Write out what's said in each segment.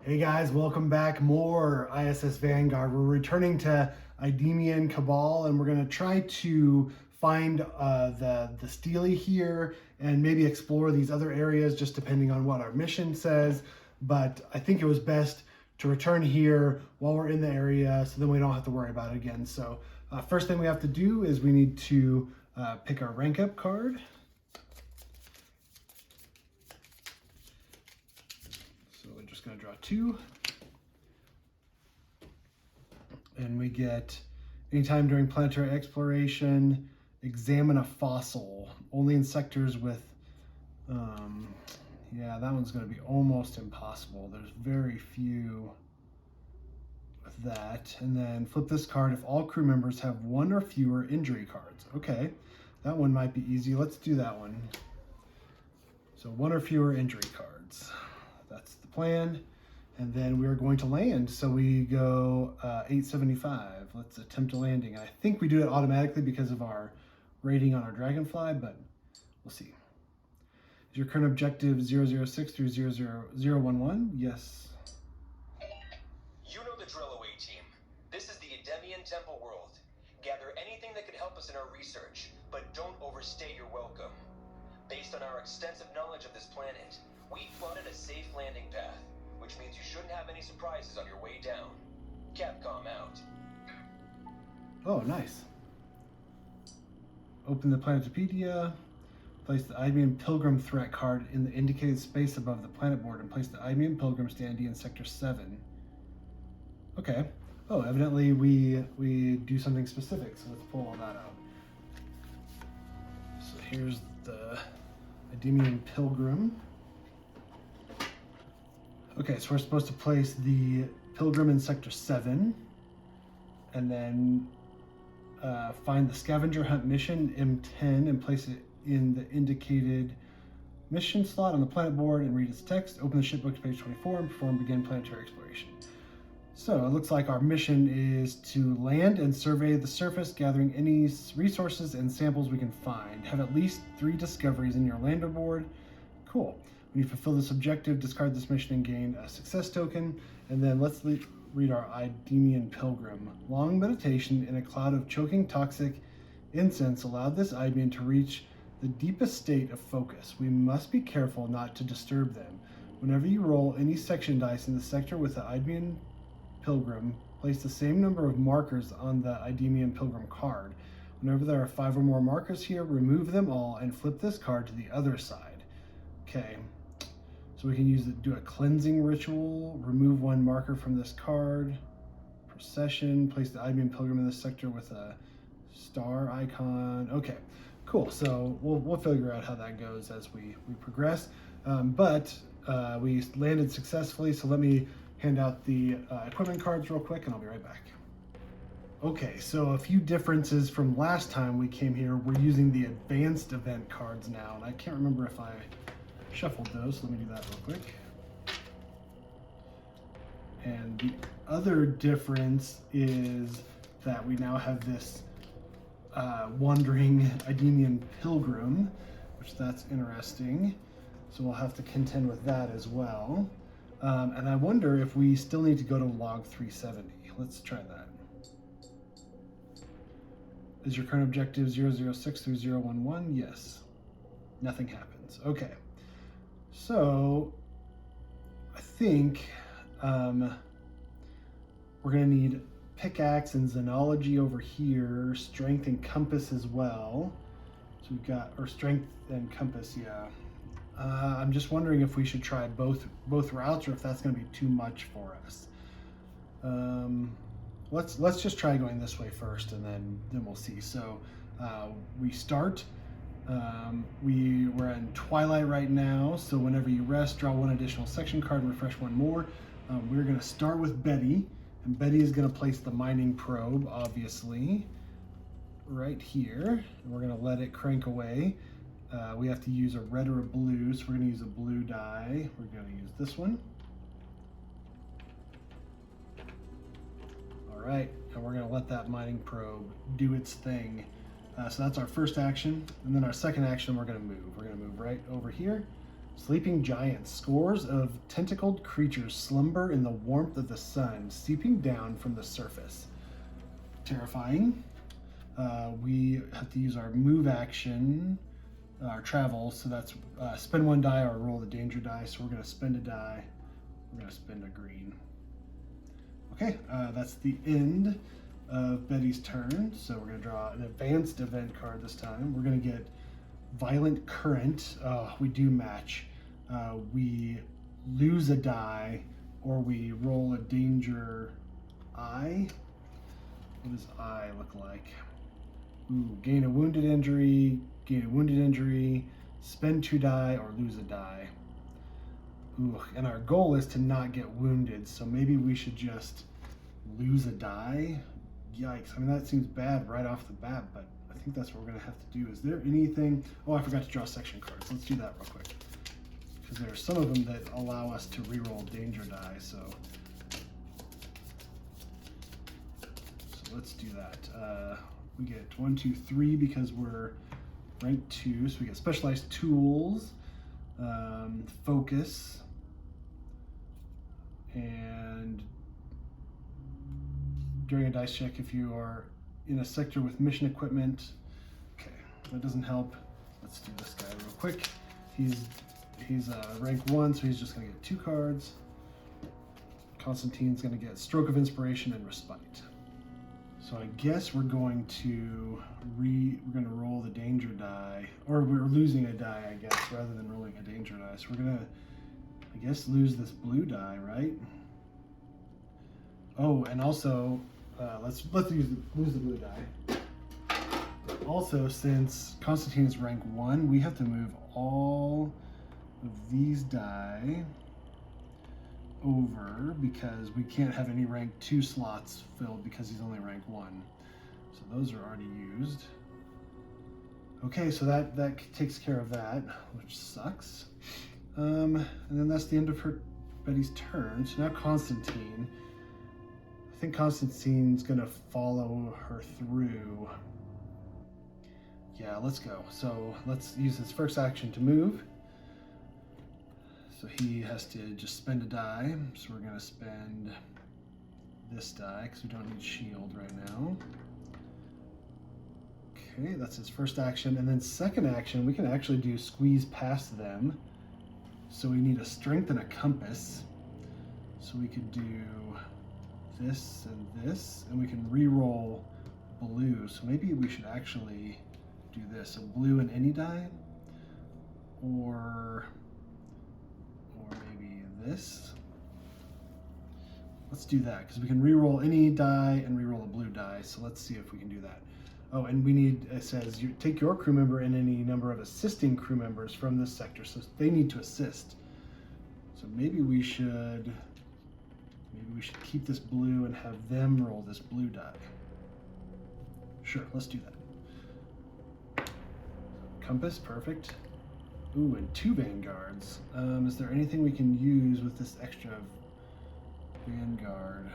Hey guys, welcome back. More ISS Vanguard. We're returning to Idemian Cabal, and we're going to try to find the Steely here and maybe explore these other areas just depending on what our mission says. But I think it was best to return here while we're in the area so then we don't have to worry about it again. So first thing we have to do is we need to pick our rank up card. Just going to draw 2, and we get anytime during planetary exploration, examine a fossil only in sectors with yeah, that one's going to be almost impossible. There's very few with that. And then flip this card if all crew members have 1 or fewer injury cards. Okay, that one might be easy. Let's do that one. So 1 or fewer injury cards. That's the plan. And then we are going to land. So we go 875. Let's attempt a landing. I think we do it automatically because of our rating on our Dragonfly, but we'll see. Is your current objective 006 through 00011? Yes. You know the drill, away team. This is the Idemian Temple world. Gather anything that could help us in our research, but don't overstay your welcome. Based on our extensive knowledge of this planet, we plotted a safe landing path, which means you shouldn't have any surprises on your way down. Capcom out. Oh, nice. Open the Planetopedia. Place the Idemian Pilgrim threat card in the indicated space above the planet board and place the Idemian Pilgrim standee in Sector 7. Okay. Oh, evidently we do something specific, so let's pull all that out. So here's the Idemian Pilgrim. Okay, so we're supposed to place the Pilgrim in Sector 7, and then find the Scavenger Hunt mission, M10, and place it in the indicated mission slot on the planet board and read its text. Open the shipbook to page 24 and perform begin planetary exploration. So it looks like our mission is to land and survey the surface, gathering any resources and samples we can find. Have at least 3 discoveries in your lander board. Cool. When you fulfill this objective, discard this mission and gain a success token. And then let's read our Idemian Pilgrim. Long meditation in a cloud of choking toxic incense allowed this Idemian to reach the deepest state of focus. We must be careful not to disturb them. Whenever you roll any section dice in the sector with the Idemian Pilgrim, place the same number of markers on the Idemian Pilgrim card. Whenever there are 5 or more markers here, remove them all and flip this card to the other side. Okay, so we can do a cleansing ritual, remove 1 marker from this card, procession, place the Idemian Pilgrim in this sector with a star icon. Okay, cool. So we'll figure out how that goes as we progress. But we landed successfully, so let me hand out the equipment cards real quick and I'll be right back. Okay, so a few differences from last time we came here. We're using the advanced event cards now, and I can't remember if I shuffled those, so let me do that real quick. And the other difference is that we now have this wandering Idemian Pilgrim, which that's interesting. So we'll have to contend with that as well. And I wonder if we still need to go to log 370. Let's try that. Is your current objective 006 through 011? Yes. Nothing happens. Okay. So I think we're going to need pickaxe and xenology over here, strength and compass as well. So we've got, or strength and compass, yeah. I'm just wondering if we should try both routes or if that's going to be too much for us. Let's just try going this way first, and then we'll see. So we start. We're in Twilight right now, so whenever you rest, draw 1 additional section card and refresh 1 more. We're going to start with Betty, and Betty is going to place the mining probe, obviously, right here. And we're going to let it crank away. We have to use a red or a blue, so we're going to use a blue die. We're going to use this one. All right, and we're going to let that mining probe do its thing. So that's our first action, and then our second action we're going to move. We're going to move right over here. Sleeping giants. Scores of tentacled creatures slumber in the warmth of the sun, seeping down from the surface. Terrifying. We have to use our move action, our travel, so that's spend 1 die or roll the danger die. So we're going to spend a die. We're going to spend a green. Okay, that's the end of Betty's turn. So we're going to draw an advanced event card this time. We're going to get Violent Current. We do match. We lose a die, or we roll a danger eye. What does eye look like? Ooh, gain a wounded injury, spend 2 die, or lose a die. Ooh, and our goal is to not get wounded, so maybe we should just lose a die. Yikes, I mean, that seems bad right off the bat, but I think that's what we're gonna have to do. Is there anything? Oh, I forgot to draw section cards. Let's do that real quick. Because there are some of them that allow us to reroll danger die, so let's do that. We get 1, 2, 3 because we're rank 2, so we get specialized tools, focus, and during a dice check, if you are in a sector with mission equipment. Okay, that doesn't help. Let's do this guy real quick. He's rank 1, so he's just gonna get 2 cards. Constantine's gonna get Stroke of Inspiration and Respite. So I guess we're going to roll the danger die, or we're losing a die, I guess, rather than rolling a danger die. So we're gonna, I guess, lose this blue die, right? Oh, and also, let's lose the blue die. Also, since Constantine is rank 1, we have to move all of these die over because we can't have any rank 2 slots filled because he's only rank 1. So those are already used. Okay, so that takes care of that, which sucks. And then that's the end of Betty's turn. So now Constantine. I think Constantine's gonna follow her through. Yeah, let's go. So let's use his first action to move. So he has to just spend a die. So we're gonna spend this die because we don't need shield right now. Okay, that's his first action. And then second action, we can actually do squeeze past them. So we need a strength and a compass. So we could do this and this, and we can re-roll blue. So maybe we should actually do this, a blue and any die, or maybe this. Let's do that because we can re-roll any die and re-roll a blue die. So let's see if we can do that. Oh, and we need, it says, you take your crew member and any number of assisting crew members from this sector, so they need to assist. So maybe we should keep this blue and have them roll this blue die. Sure, let's do that. Compass, perfect. Ooh, and 2 Vanguards. Is there anything we can use with this extra Vanguard?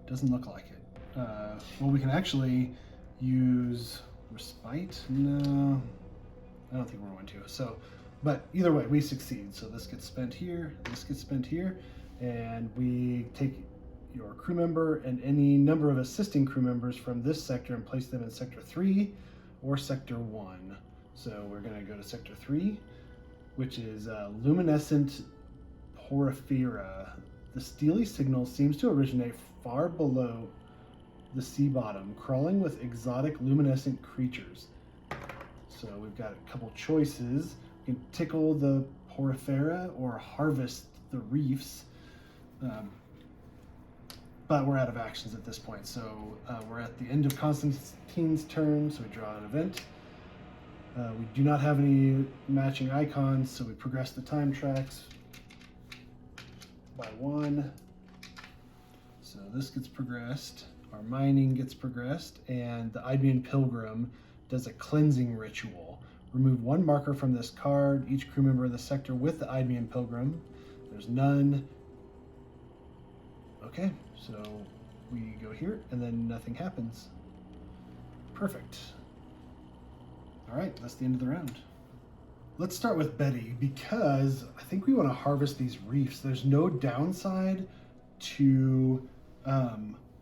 Doesn't look like it. Well, we can actually use Respite. No, I don't think we're going to. So, but either way, we succeed. So this gets spent here, this gets spent here, and we take your crew member and any number of assisting crew members from this sector and place them in Sector 3 or Sector 1. So we're going to go to Sector 3, which is Luminescent Porphyra. The steely signal seems to originate far below the sea bottom, crawling with exotic luminescent creatures. So we've got a couple choices. We can tickle the Porphyra or harvest the reefs. But we're out of actions at this point. So we're at the end of Constantine's turn, so we draw an event. We do not have any matching icons, so we progress the time tracks by 1. So this gets progressed, our mining gets progressed, and the Idemian Pilgrim does a cleansing ritual. Remove 1 marker from this card, each crew member of the sector with the Idemian Pilgrim. There's none. Okay, so we go here, and then nothing happens. Perfect. All right, that's the end of the round. Let's start with Betty because I think we want to harvest these reefs. There's no downside to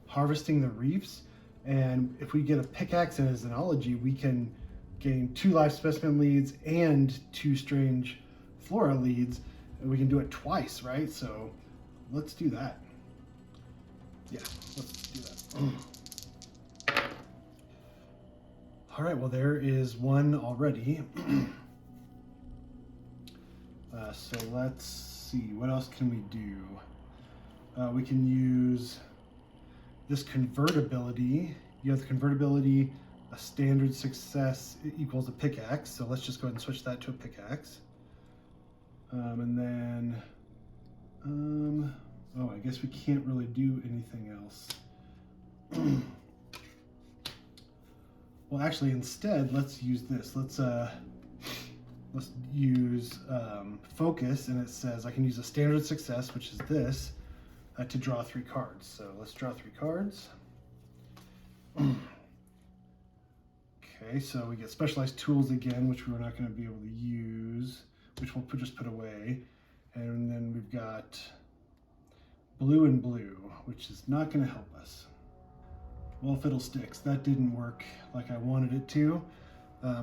harvesting the reefs, and if we get a pickaxe and a xenology, we can gain 2 live specimen leads and 2 strange flora leads, and we can do it twice, right? So let's do that. Yeah, let's do that. All right, well, there is one already. So let's see, what else can we do? We can use this convertibility. You have the convertibility, a standard success equals a pickaxe. So let's just go ahead and switch that to a pickaxe. And then, oh, I guess we can't really do anything else. Well, actually, instead, let's use this. Let's use focus, and it says I can use a standard success, which is this, to draw 3 cards. So let's draw 3 cards. Okay, so we get specialized tools again, which we're not going to be able to use, which we'll just put away. And then we've got blue and blue, which is not going to help us. Well, fiddlesticks, that didn't work like I wanted it to,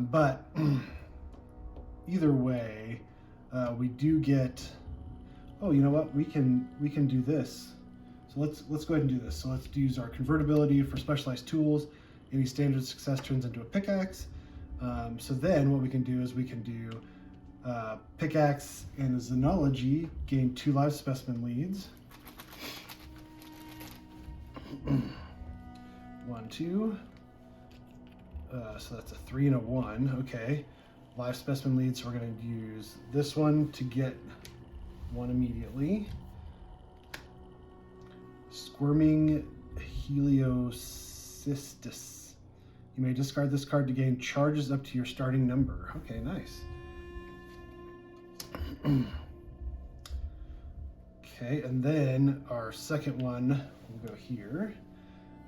but either way, we do get. Oh, you know what? We can do this. So let's go ahead and do this. So let's use our convertibility for specialized tools. Any standard success turns into a pickaxe. So then what we can do is we can do pickaxe and a xenology, gain 2 live specimen leads. 1, 2. So that's a 3 and a 1. Okay. Live specimen leads, so we're going to use this one to get 1 immediately. Squirming Heliocystis. You may discard this card to gain charges up to your starting number. Okay, nice. Okay, and then our second one will go here.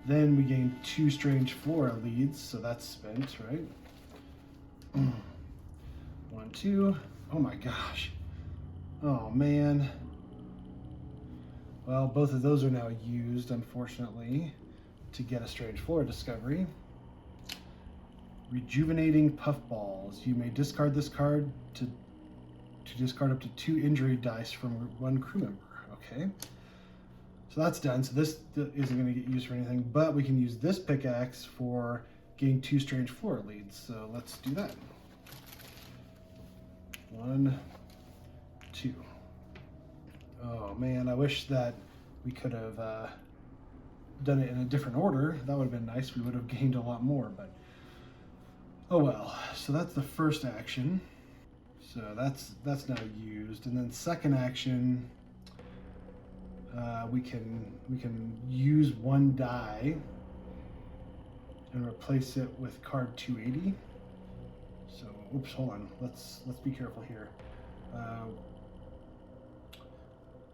Then we gain 2 strange flora leads, so that's spent, right? 1, 2. Oh my gosh. Oh man. Well, both of those are now used, unfortunately, to get a strange flora discovery. Rejuvenating puffballs. You may discard this card to discard up to 2 injury dice from 1 crew member. Okay. So that's done. So this isn't going to get used for anything, but we can use this pickaxe for getting 2 strange flora leads. So let's do that. 1, 2. Oh man, I wish that we could have done it in a different order. That would have been nice. We would have gained a lot more, but oh well. So that's the first action. So that's now used, and then second action, we can use 1 die and replace it with card 280. So, oops, hold on. Let's be careful here.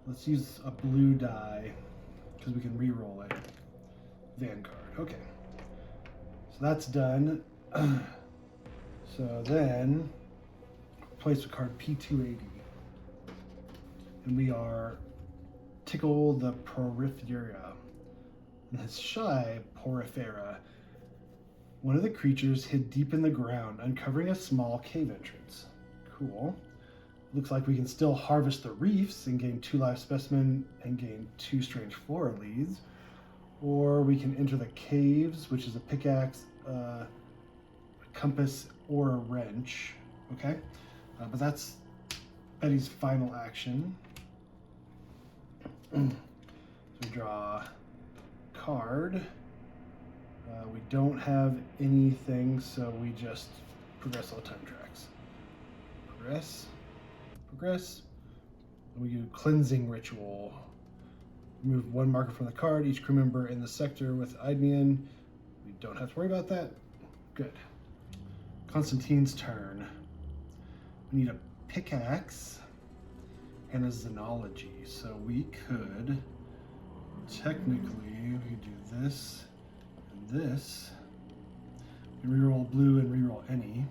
Let's use a blue die because we can re-roll it. Vanguard. Okay. So that's done. So then replace with card P280. And we are Tickle the Porifera. And his shy Porifera. One of the creatures hid deep in the ground, uncovering a small cave entrance. Cool. Looks like we can still harvest the reefs and gain 2 live specimen and gain 2 strange flora leads. Or we can enter the caves, which is a pickaxe, a compass, or a wrench. Okay? But that's Betty's final action. So we draw a card. We don't have anything, so we just progress all time tracks. Progress. We do cleansing ritual. Remove 1 marker from the card. Each crew member in the sector with Idemian. We don't have to worry about that. Good. Constantine's turn. We need a pickaxe and a xenology. So we could technically do this and this. We reroll blue and reroll any.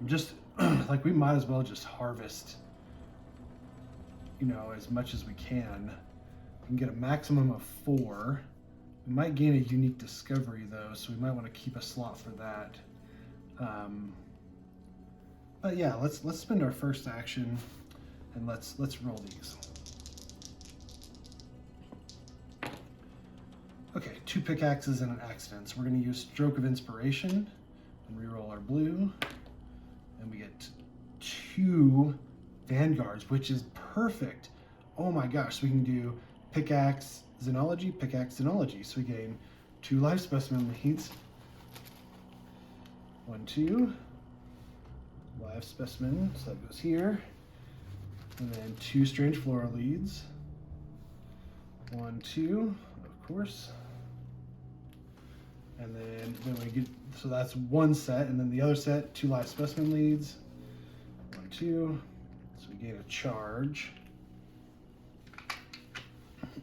I'm just like, we might as well just harvest, you know, as much as we can. We can get a maximum of 4. We might gain a unique discovery though, so we might want to keep a slot for that. But yeah, let's spend our first action and let's roll these. Okay, 2 pickaxes and an accident. So we're going to use Stroke of Inspiration and reroll our blue, and we get 2 Vanguards, which is perfect. Oh my gosh, so we can do pickaxe xenology. So we gain 2 life specimen leads. 1, 2 live specimen, so that goes here, and then 2 strange flora leads. 1, 2, of course, and then we get, so that's 1 set, and then the other set 2 live specimen leads. 1, 2, so we gain a charge,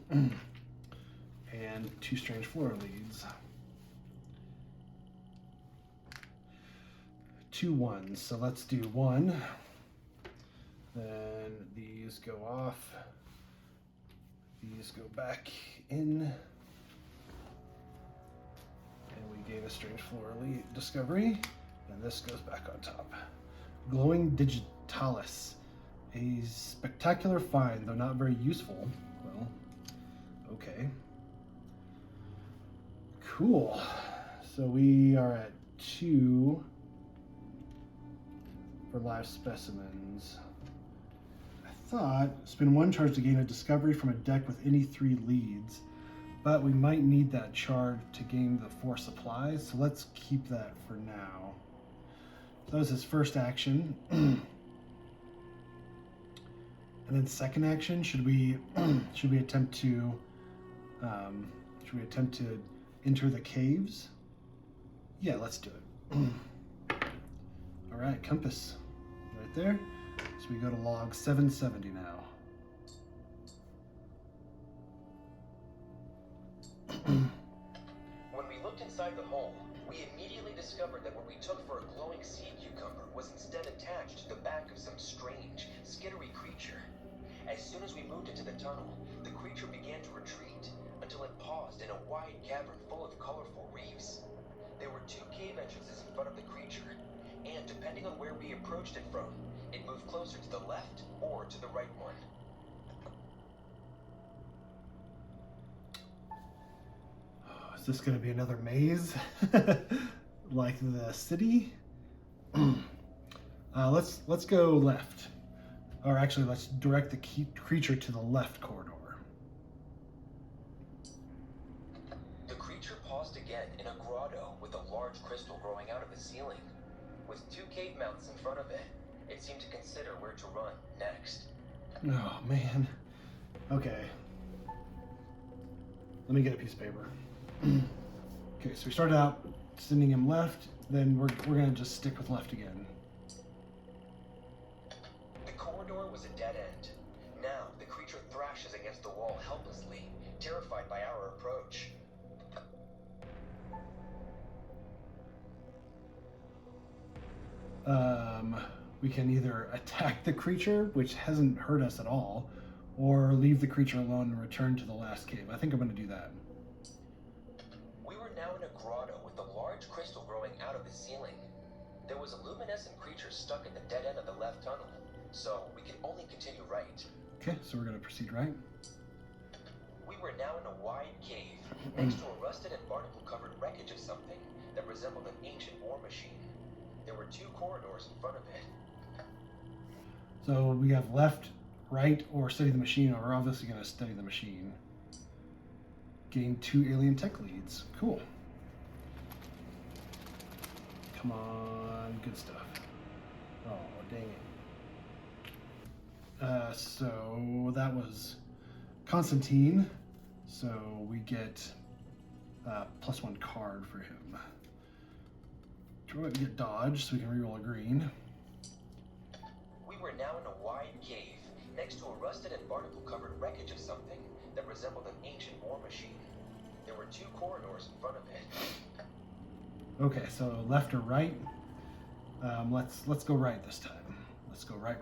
and 2 strange flora leads. 2 1s, so let's do 1. Then these go off. These go back in. And we gain a strange flora discovery. And this goes back on top. Glowing digitalis. A spectacular find, though not very useful. Well, okay. Cool. So we are at 2 for live specimens. I thought spend 1 charge to gain a discovery from a deck with any 3 leads, but we might need that charge to gain the 4 supplies, so let's keep that for now. So that was his first action. And then second action, should we attempt to enter the caves? Yeah, let's do it. All right, compass right there. So we go to log 770 now. When we looked inside the hole, we immediately discovered that what we took for a glowing sea cucumber was instead attached to the back of some strange, skittery creature. As soon as we moved into the tunnel, the creature began to retreat until it paused in a wide cavern full of colorful reefs. There were 2 cave entrances in front of the creature, and depending on where we approached it from, it moved closer to the left or to the right one. Oh, is this going to be another maze? Like the city? Let's go left. Or actually, let's direct the creature to the left corridor. The creature paused again in a grotto with a large crystal growing out of the ceiling. With 2 cave mouths in front of it, it seemed to consider where to run next. Oh, man. Okay. Let me get a piece of paper. Okay, so we started out sending him left, then we're going to just stick with left again. The corridor was a dead end. Now, the creature thrashes against the wall helplessly, terrified by our approach. We can either attack the creature, which hasn't hurt us at all, or leave the creature alone and return to the last cave. I think I'm going to do that. We were now in a grotto with a large crystal growing out of the ceiling. There was a luminescent creature stuck at the dead end of the left tunnel, so we could only continue right. Okay, so we're going to proceed right. We were now in a wide cave, next to a rusted and barnacle-covered wreckage of something that resembled an ancient war machine. There were 2 corridors in front of it. So we have left, right, or study the machine, or we're obviously going to study the machine. Gain 2 alien tech leads. Cool. Come on, good stuff. Oh, dang it. So that was Constantine. So we get +1 card for him. We get dodge, so we can reroll a green. We were now in a wide cave, next to a rusted and barnacle-covered wreckage of something that resembled an ancient war machine. There were 2 corridors in front of it. Okay, so left or right? Let's go right this time. Let's go right.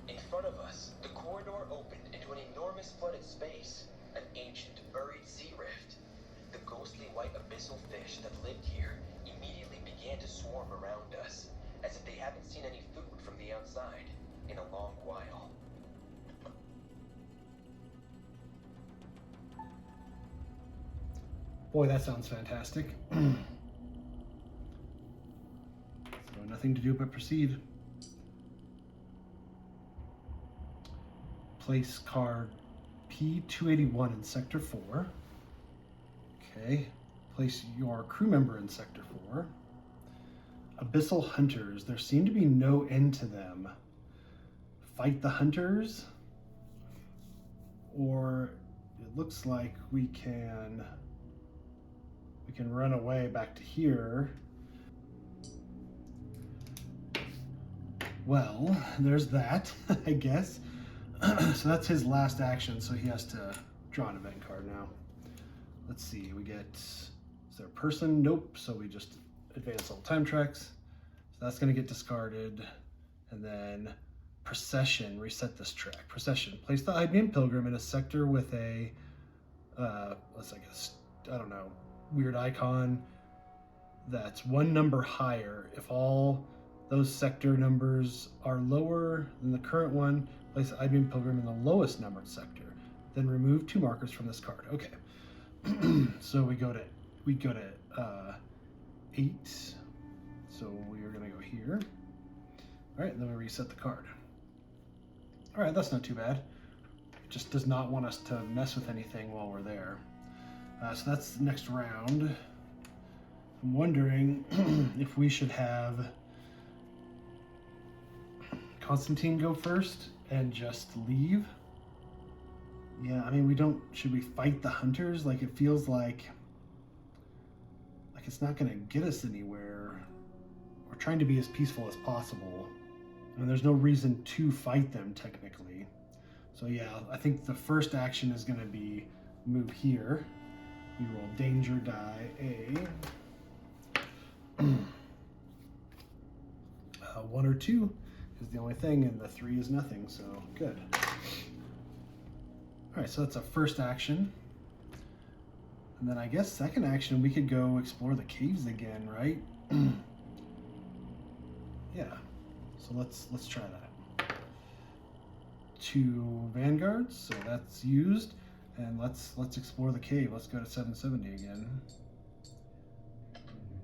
In front of us, the corridor opened into an enormous flooded space, an ancient, buried sea rift. The ghostly white abyssal fish that lived here immediately began to swarm around us, as if they haven't seen any food from the outside in a long while. Boy, that sounds fantastic. So nothing to do but proceed. Place card P281 in Sector 4. Okay. Place your crew member in Sector 4. Abyssal Hunters. There seem to be no end to them. Fight the Hunters. Or it looks like we can run away back to here. Well, there's that, I guess. So that's his last action, so he has to draw an event card now. Let's see, we get, is there a person? Nope, so we just advance all time tracks. So that's gonna get discarded. And then Procession, reset this track. Procession, place the Idemian Pilgrim in a sector with a, what's like a, I don't know, weird icon that's one number higher. If all those sector numbers are lower than the current one, place the Idemian Pilgrim in the lowest numbered sector. Then remove 2 markers from this card. Okay. So we go to 8. So we are gonna go here. All right, and then we reset the card. All right, that's not too bad. It just does not want us to mess with anything while we're there. So that's the next round. I'm wondering if we should have Constantine go first and just leave. Yeah, I mean, we don't, should we fight the Hunters? Like, it feels like it's not gonna get us anywhere. We're trying to be as peaceful as possible. And there's no reason to fight them, technically. So yeah, I think the first action is gonna be move here. We roll danger die A. 1 or 2 is the only thing, and the 3 is nothing, so good. All right, so that's a first action. And then I guess second action, we could go explore the caves again, right? Yeah, so let's try that. 2 Vanguards, so that's used. And let's explore the cave. Let's go to 770 again.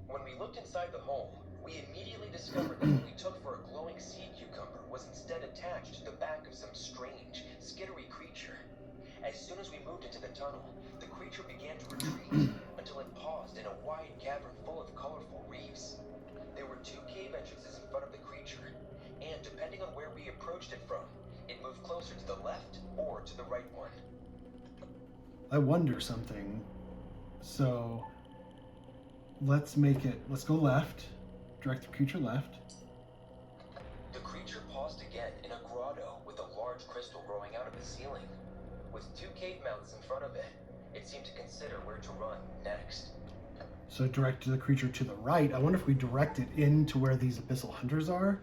When we looked inside the home, we immediately discovered that what we took for a glowing sea cucumber was instead attached to the back of some strange, skittery creature. As soon as we moved into the tunnel, the creature began to retreat until it paused in a wide cavern full of colorful reefs. There were 2 cave entrances in front of the creature, and depending on where we approached it from, it moved closer to the left or to the right one. I wonder something. So let's go left, direct the creature left. The creature paused again in a grotto with a large crystal growing out of the ceiling. With 2 cave mouths in front of it, it seemed to consider where to run next. So direct the creature to the right. I wonder if we direct it into where these Abyssal Hunters are.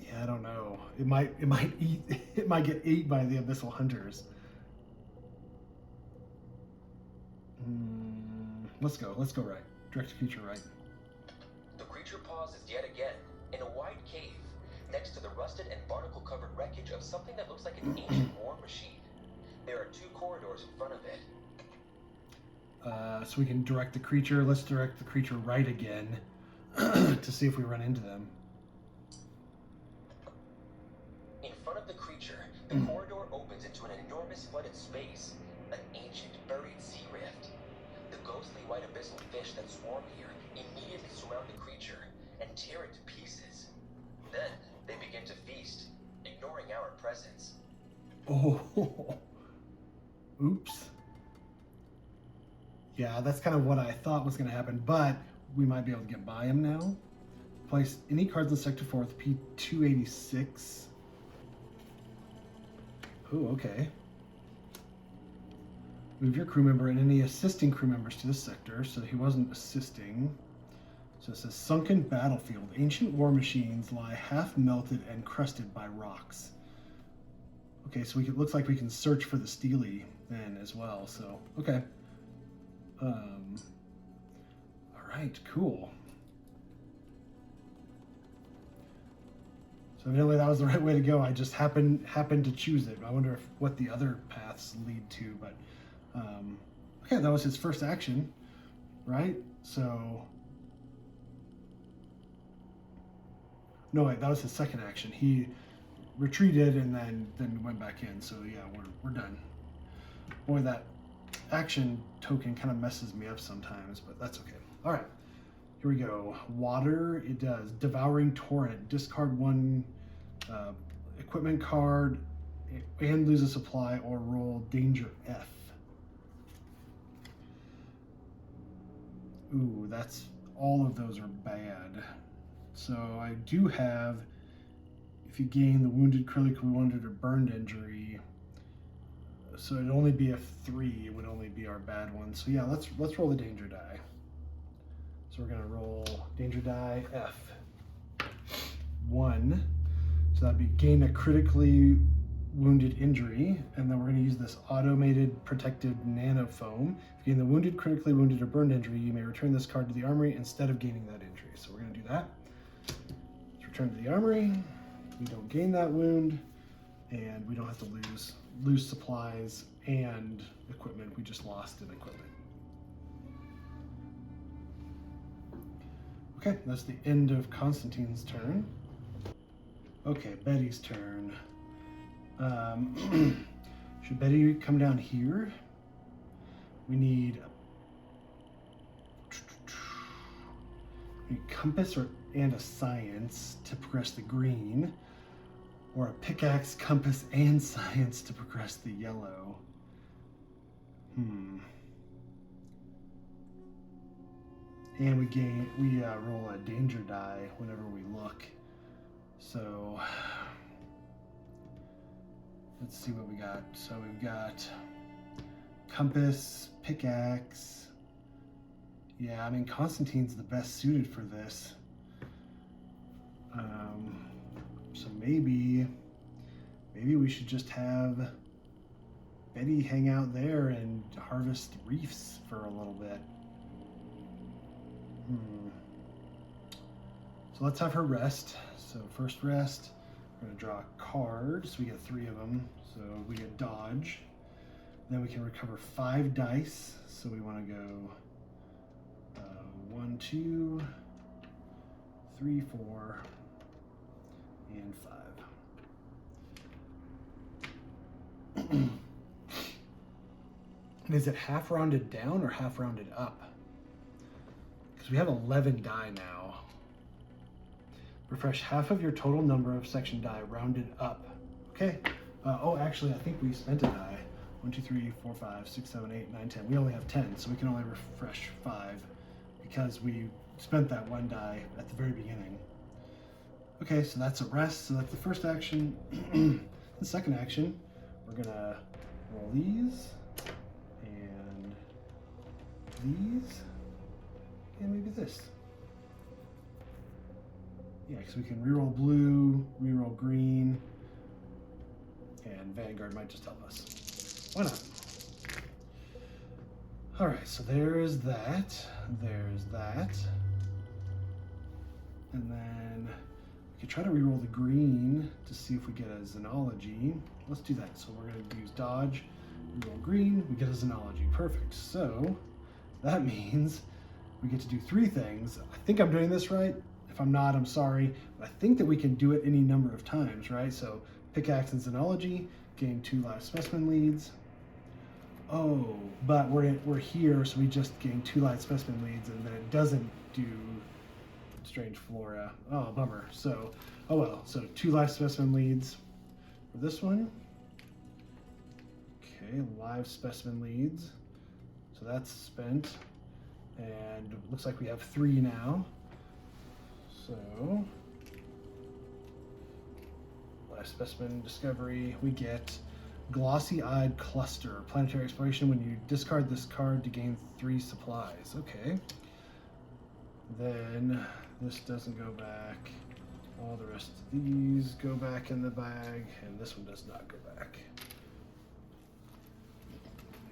Yeah, I don't know. It might eat. It might get ate by the Abyssal Hunters. Let's go right. Direct the creature right. The creature pauses yet again in a wide cave next to the rusted and barnacle-covered wreckage of something that looks like an ancient war machine. There are 2 corridors in front of it. So we can direct the creature. Let's direct the creature right again to see if we run into them. In front of the creature, the corridor opens into an enormous flooded space, an ancient buried sea rift. The ghostly white abyssal fish that swarm here immediately surround the creature and tear it to pieces. Then they begin to feast, ignoring our presence. Oh, oops. Yeah, that's kind of what I thought was going to happen, but we might be able to get by him now. Place any cards in Sector 4 with P286. Oh, okay. Move your crew member and any assisting crew members to this sector. So he wasn't assisting. So it says sunken battlefield. Ancient war machines lie half melted and crusted by rocks. Okay, so it looks like we can search for the Steely then as well. So okay. All right, cool. So evidently that was the right way to go. I just happened to choose it. I wonder what the other paths lead to. But okay, that was his first action, right? So no, wait, that was his second action. He retreated and then went back in. So yeah, we're done. Boy, that action token kind of messes me up sometimes, but that's okay. All right, here we go. Water, it does. Devouring Torrent. Discard one equipment card and lose a supply or roll Danger F. Ooh, that's, all of those are bad. So I do have, if you gain the wounded, critically wounded, or burned injury, so it'd only be a 3, it would only be our bad one. So yeah, let's roll the danger die. So we're gonna roll danger die F. 1. So that'd be gain a critically wounded injury, and then we're gonna use this automated protected nano foam. If you gain the wounded, critically wounded, or burned injury, you may return this card to the armory instead of gaining that injury. So we're gonna do that. Let's return to the armory. We don't gain that wound, and we don't have to lose supplies and equipment. We just lost an equipment. Okay, that's the end of Constantine's turn. Okay, Betty's turn. Should Betty come down here? We need compass and a science to progress the green, or a pickaxe, compass, and science to progress the yellow. And we roll a danger die whenever we look. So let's see what we got. So we've got compass, pickaxe. Yeah, I mean, Constantine's the best suited for this. So maybe we should just have Betty hang out there and harvest reefs for a little bit. So let's have her rest. So first rest, we're gonna draw a card. So we get 3 of them. So we get dodge. Then we can recover 5 dice. So we wanna go 1, 2, 3, 4, and 5. Is it half rounded down or half rounded up? Because we have 11 die now. Refresh half of your total number of section die rounded up. Okay. Oh, actually, I think we spent a die. 1, 2, 3, 4, 5, 6, 7, 8, 9, 10. We only have 10, so we can only refresh 5 because we spent that 1 die at the very beginning. Okay, so that's a rest. So that's the first action. The second action, we're gonna roll these and these and maybe this. Yeah, because we can reroll blue, reroll green, and Vanguard might just help us. Why not? All right, so there's that. There's that. And then we could try to reroll the green to see if we get a Xenology. Let's do that. So we're going to use dodge, reroll green, we get a Xenology. Perfect. So that means we get to do 3 things. I think I'm doing this right. If I'm not, I'm sorry. But I think that we can do it any number of times, right? So pickaxe and Xenology, gain 2 live specimen leads. Oh, but we're here, so we just gain 2 live specimen leads, and then it doesn't do strange flora. Oh, bummer. So, oh well. So 2 live specimen leads for this one. Okay, live specimen leads. So that's spent, and it looks like we have 3 now. So, live specimen discovery, we get Glossy-eyed cluster. Planetary exploration. When you discard this card to gain 3 supplies. Okay. Then this doesn't go back. All the rest of these go back in the bag, and this one does not go back.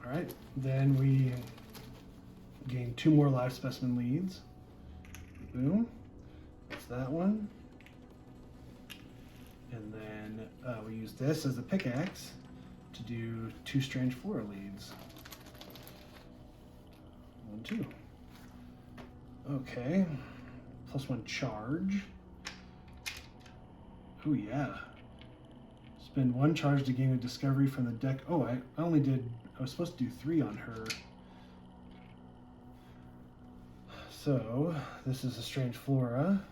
All right. Then we gain 2 more live specimen leads. Boom. That's that one. And then we use this as a pickaxe to do 2 strange flora leads. 1, 2. Okay. +1 charge. Oh yeah. Spend 1 charge to gain a discovery from the deck. Oh, I was supposed to do 3 on her. So this is a strange flora,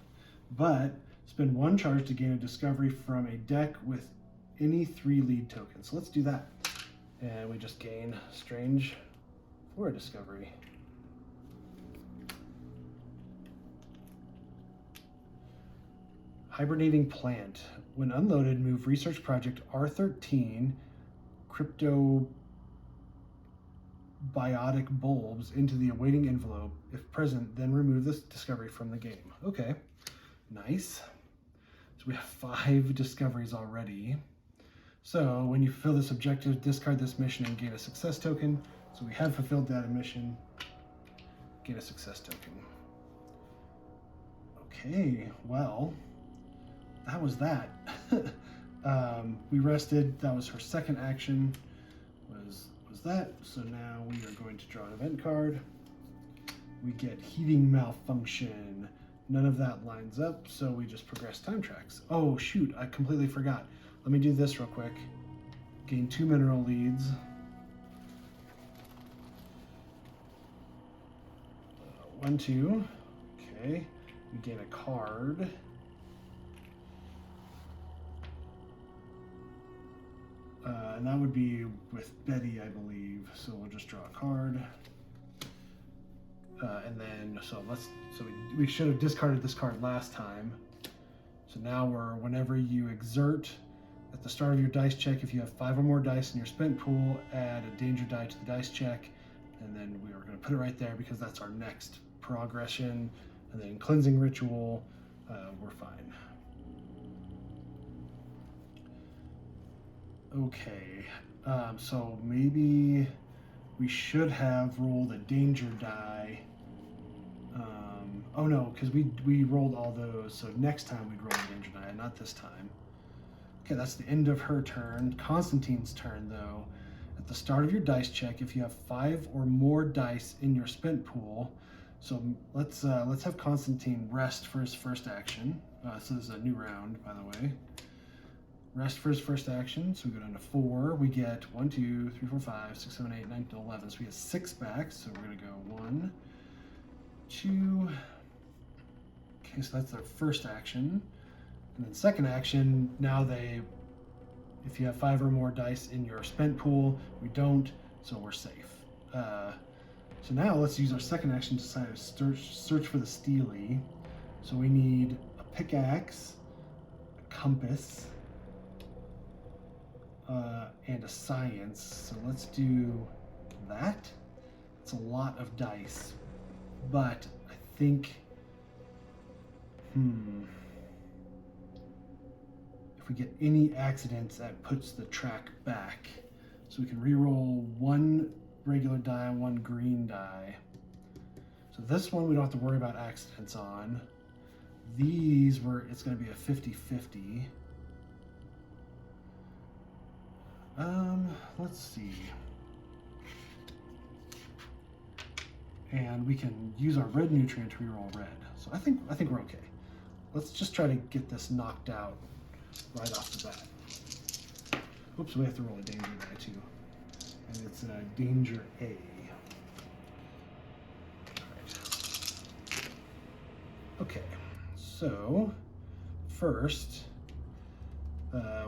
but spend 1 charge to gain a discovery from a deck with any 3 lead tokens. So let's do that. And we just gain strange flora discovery. Hibernating plant. When unloaded, move research project R13 cryptobiotic bulbs into the awaiting envelope. If present, then remove this discovery from the game. Okay, nice. So we have 5 discoveries already. So when you fulfill this objective, discard this mission and gain a success token. So we have fulfilled that mission, gain a success token. Okay, well, that was that. We rested. That was her second action. Was that. So now we are going to draw an event card. We get heating malfunction. None of that lines up, so we just progress time tracks. Oh shoot, I completely forgot. Let me do this real quick. Gain 2 mineral leads. 1, 2. Okay. We gain a card. And that would be with Betty, I believe. So we'll just draw a card. And then, we should have discarded this card last time. So now whenever you exert, at the start of your dice check, if you have 5 or more dice in your spent pool, add a danger die to the dice check. And then we are going to put it right there because that's our next progression. And then cleansing ritual, we're fine. Okay, so maybe we should have rolled a danger die. Oh no, because we rolled all those, so next time we'd roll a danger die, not this time. Okay, that's the end of her turn. Constantine's turn, though. At the start of your dice check, if you have 5 or more dice in your spent pool, so let's have Constantine rest for his first action. So this is a new round, by the way. Rest for his first action, so we go down to 4. We get 1, 2, 3, 4, 5, 6, 7, 8, 9, 10, 11. So we get 6 back. So we're gonna go 1, 2. Okay, so that's their first action. And then second action, now if you have 5 or more dice in your spent pool, we don't, so we're safe. So now let's use our second action to search for the Steely. So we need a pickaxe, a compass, and a science. So let's do that. It's a lot of dice, but I think, if we get any accidents, that puts the track back. So we can re-roll 1 regular die, 1 green die. So this one we don't have to worry about accidents on. These it's going to be a 50-50. Let's see. And we can use our red nutrient to reroll red. So I think we're okay. Let's just try to get this knocked out right off the bat. Oops, we have to roll a danger die too. And it's a danger A. Alright. Okay, so first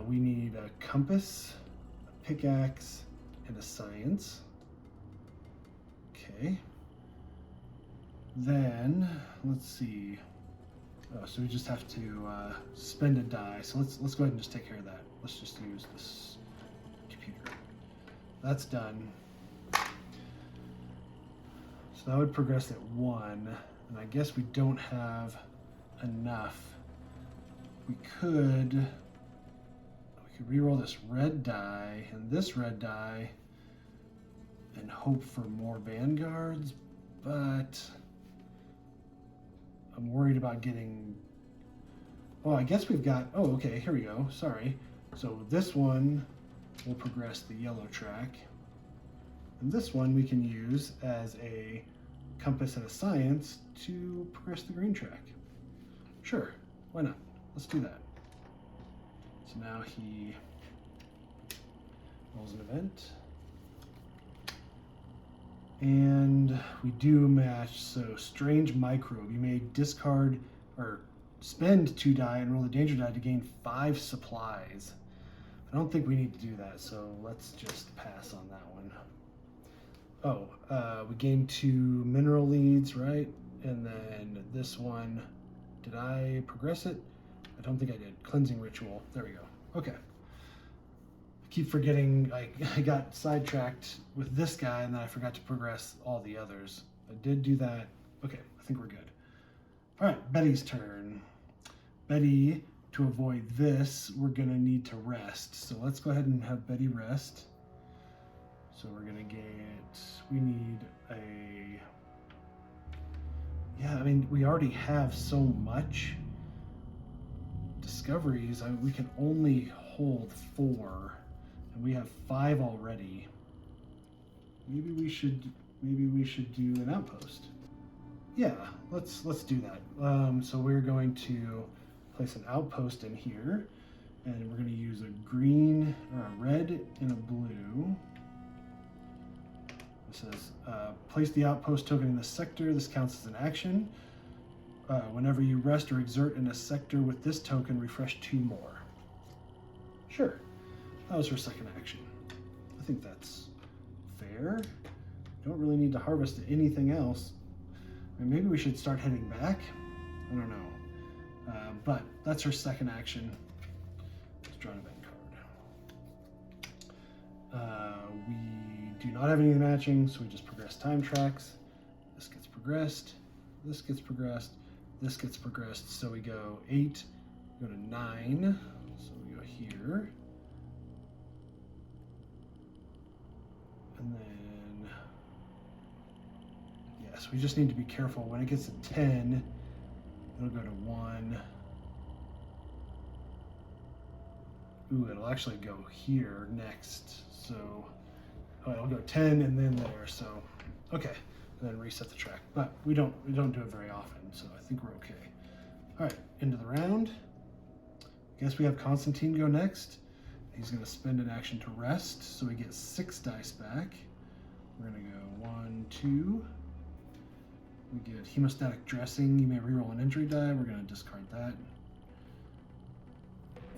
we need a compass, a pickaxe, and a science. Okay. Then let's see. Oh, so we just have to spend a die. So let's go ahead and just take care of that. Let's just use this Peter. That's done. So that would progress at 1, and I guess we don't have enough. We could reroll this red die and this red die and hope for more Vanguards, but I'm worried about getting... Oh, I guess we've got... Oh, okay, here we go. Sorry. So this one will progress the yellow track. And this one we can use as a compass and a science to progress the green track. Sure, why not? Let's do that. So now he rolls an event. And we do match, so strange microbe. You may discard or spend 2 die and roll the danger die to gain 5 supplies. I don't think we need to do that, so let's just pass on that one. Oh, we gained 2 mineral leads, right? And then this one, did I progress it? I don't think I did. Cleansing ritual. There we go. Okay. I keep forgetting. I got sidetracked with this guy, and then I forgot to progress all the others. I did do that. Okay, I think we're good. All right, Betty's turn. Betty, to avoid this, we're going to need to rest. So let's go ahead and have Betty rest. So we're going to get... We need a... Yeah, I mean, we already have so much discoveries. We can only hold 4, and we have 5 already. Maybe we should do an outpost. Yeah, let's do that. So we're going to place an outpost in here, and we're going to use a green or a red and a blue. It says, place the outpost token in the sector. This counts as an action. Whenever you rest or exert in a sector with this token, refresh 2 more. Sure. That was her second action. I think that's fair. Don't really need to harvest anything else. I mean, maybe we should start heading back. I don't know. But that's her second action. Let's draw an event card. We do not have any matching, so we just progress time tracks. This gets progressed. This gets progressed. This gets progressed. So we go 8, go to 9. So we go here. And then, yes, we just need to be careful. When it gets to 10, it'll go to 1. Ooh, it'll actually go here next. So, oh, it'll go 10 and then there. So, okay, and then reset the track. But we don't do it very often, so I think we're okay. All right, into the round. I guess we have Constantine go next. He's going to spend an action to rest, so we get 6 dice back. We're going to go 1, 2. We get hemostatic dressing. You may reroll an injury die. We're going to discard that.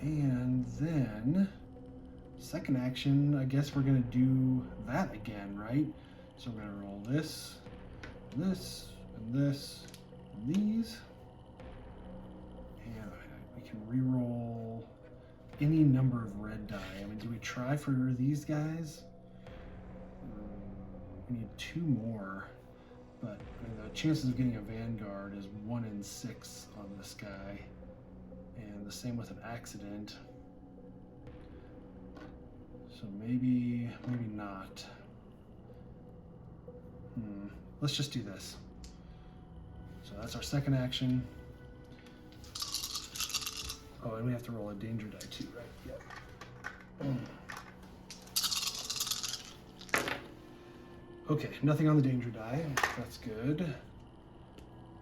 And then, second action, I guess we're going to do that again, right? So we're going to roll this, this, and this, and these. And we can reroll any number of red die. I mean, do we try for these guys? We need 2 more, but I mean, the chances of getting a Vanguard is 1 in 6 on this guy, and the same with an accident. So maybe not. Let's just do this. So that's our second action. Oh, and we have to roll a danger die too, right? Yep. Okay, nothing on the danger die. That's good.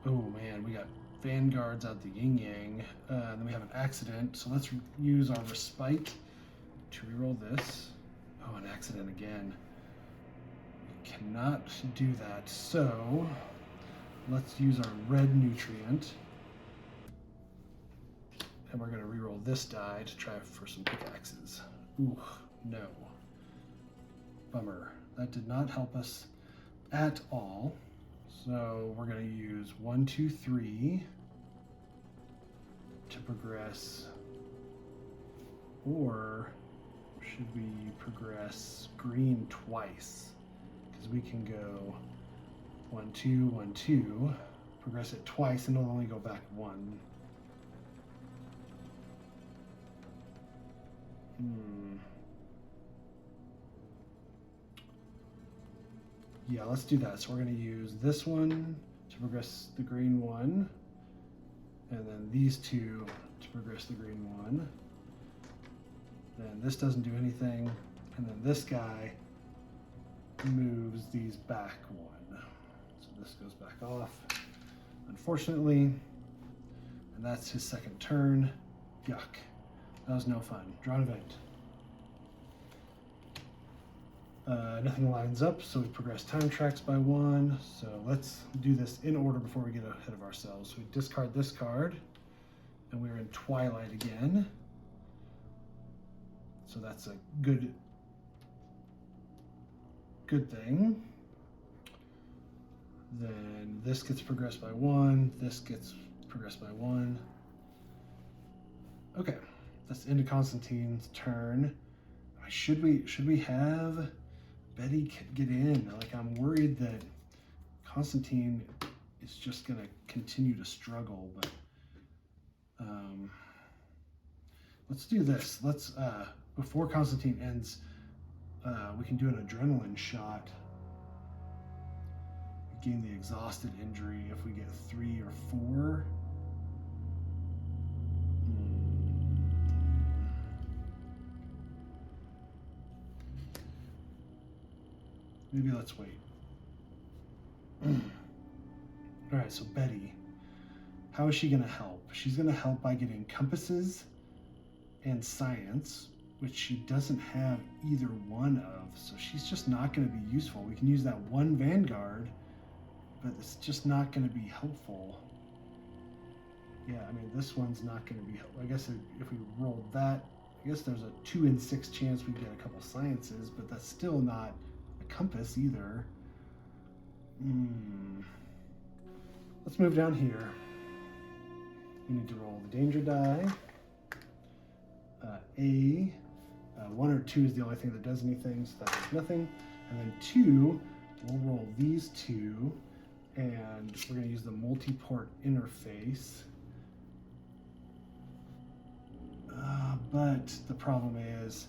Oh man, we got Vanguards out the yin yang. Then we have an accident. So let's use our respite to reroll this. Oh, an accident again. We cannot do that. So let's use our red nutrient. And we're going to reroll this die to try for some pickaxes. Ooh, no. Bummer. That did not help us at all. So we're going to use 1, 2, 3 to progress. Or should we progress green twice? Because we can go 1, 2, 1, 2. Progress it twice and it'll only go back 1. Yeah, let's do that. So we're going to use this one to progress the green one, and then these two to progress the green one. Then this doesn't do anything, and then this guy moves these back 1. So this goes back off, unfortunately, and that's his second turn. Yuck. That was no fun. Draw an event. Nothing lines up, so we progress time tracks by 1. So let's do this in order before we get ahead of ourselves. So we discard this card, and we're in Twilight again. So that's a good thing. Then this gets progressed by 1. This gets progressed by 1. Okay, that's into Constantine's turn. Should we have Betty get in? Like, I'm worried that Constantine is just gonna continue to struggle, but let's do this. Let's before Constantine ends, we can do an adrenaline shot. We gain the exhausted injury if we get 3 or 4. Maybe let's wait. All right, so Betty, how is she gonna help? She's gonna help by getting compasses and science, which she doesn't have either one of, so she's just not gonna be useful. We can use that one Vanguard, but it's just not gonna be helpful. Yeah, I mean, this one's not gonna be helpful. I guess if we rolled that, I guess there's a 2 in 6 chance we get a couple sciences, but that's still not compass either. Let's move down here. We need to roll the danger die. 1 or 2 is the only thing that does anything, so that's nothing. And then 2, we'll roll these 2, and we're going to use the multi-port interface. But the problem is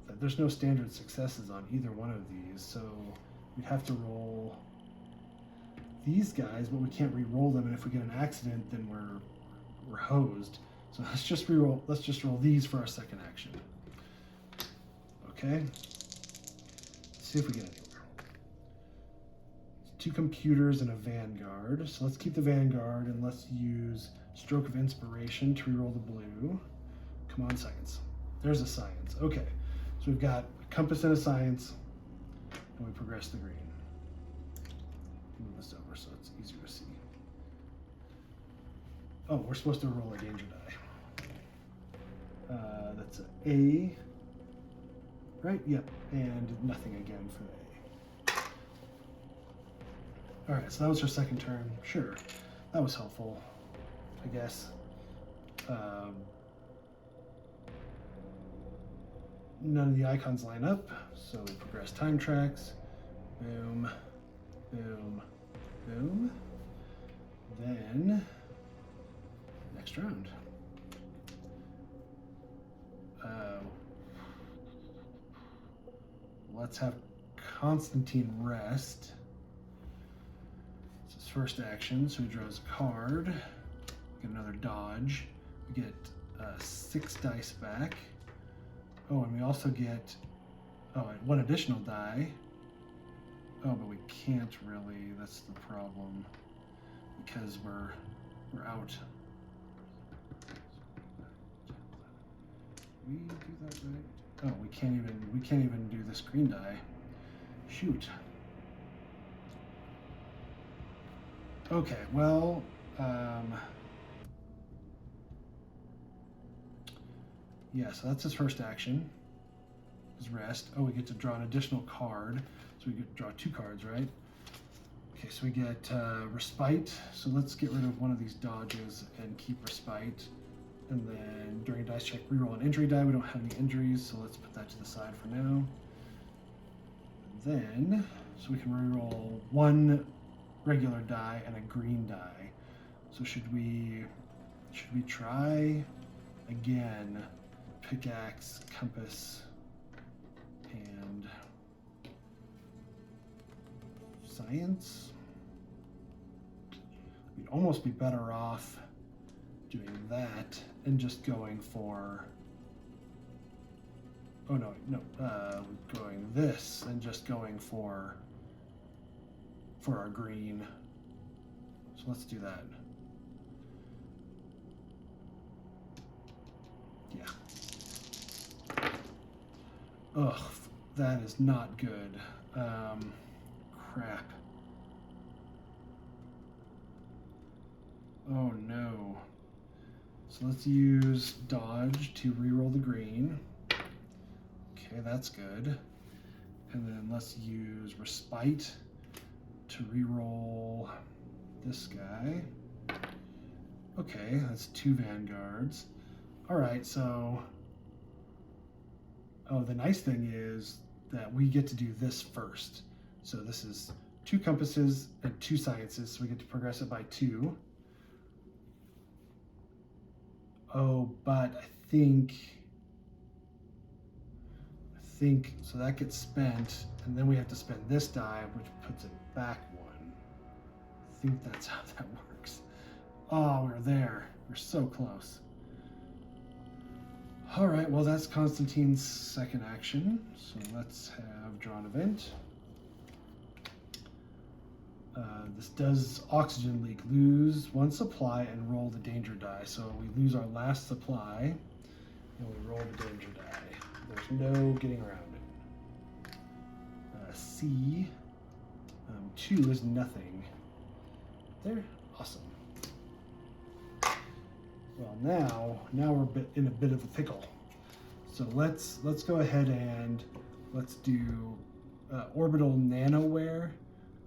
that there's no standard successes on either one of these, so we'd have to roll these guys, but we can't re-roll them, and if we get an accident, then we're hosed. So let's just roll these for our second action. Okay. Let's see if we get anywhere. 2 computers and a Vanguard. So let's keep the Vanguard and let's use Stroke of Inspiration to re-roll the blue. Come on, science. There's a science. Okay. So we've got a compass and a science, and we progress the green. Move this over so it's easier to see. Oh, we're supposed to roll a danger die. That's an A, right? Yep, and nothing again for the A. All right, so that was her second turn. Sure, that was helpful, I guess. None of the icons line up, so we progress time tracks. Boom, boom, boom. Then, next round. Let's have Constantine rest. It's his first action, so he draws a card. Get another dodge. We get 6 dice back. Oh, and we also get 1 additional die. Oh, but we can't really. That's the problem, because we're out. We do that right? Oh, we can't even do this green die. Shoot. Okay, well, yeah, so that's his first action, his rest. Oh, we get to draw an additional card. So we get to draw 2 cards, right? Okay, so we get Respite. So let's get rid of one of these dodges and keep Respite. And then during dice check, reroll an injury die. We don't have any injuries, so let's put that to the side for now. Then, so we can reroll one regular die and a green die. So should we try again? Pickaxe, compass, and science. We'd almost be better off doing that and just going for, oh no, going this and just going for our green. So let's do that. Yeah. Ugh, that is not good. Crap. Oh no. So let's use dodge to reroll the green. Okay, that's good. And then let's use respite to reroll this guy. Okay, that's 2 Vanguards. All right, so, oh, the nice thing is that we get to do this first. So this is 2 compasses and 2 sciences, so we get to progress it by 2. Oh, but I think, so that gets spent, and then we have to spend this die, which puts it back 1. I think that's how that works. Oh, we're there. We're so close. All right, well, that's Constantine's second action. So let's have draw an event. This does oxygen leak. Lose 1 supply and roll the danger die. So we lose our last supply and we roll the danger die. There's no getting around it. C, 2 is nothing. There, awesome. Well, now we're in a bit of a pickle. So let's go ahead and let's do orbital nanoware.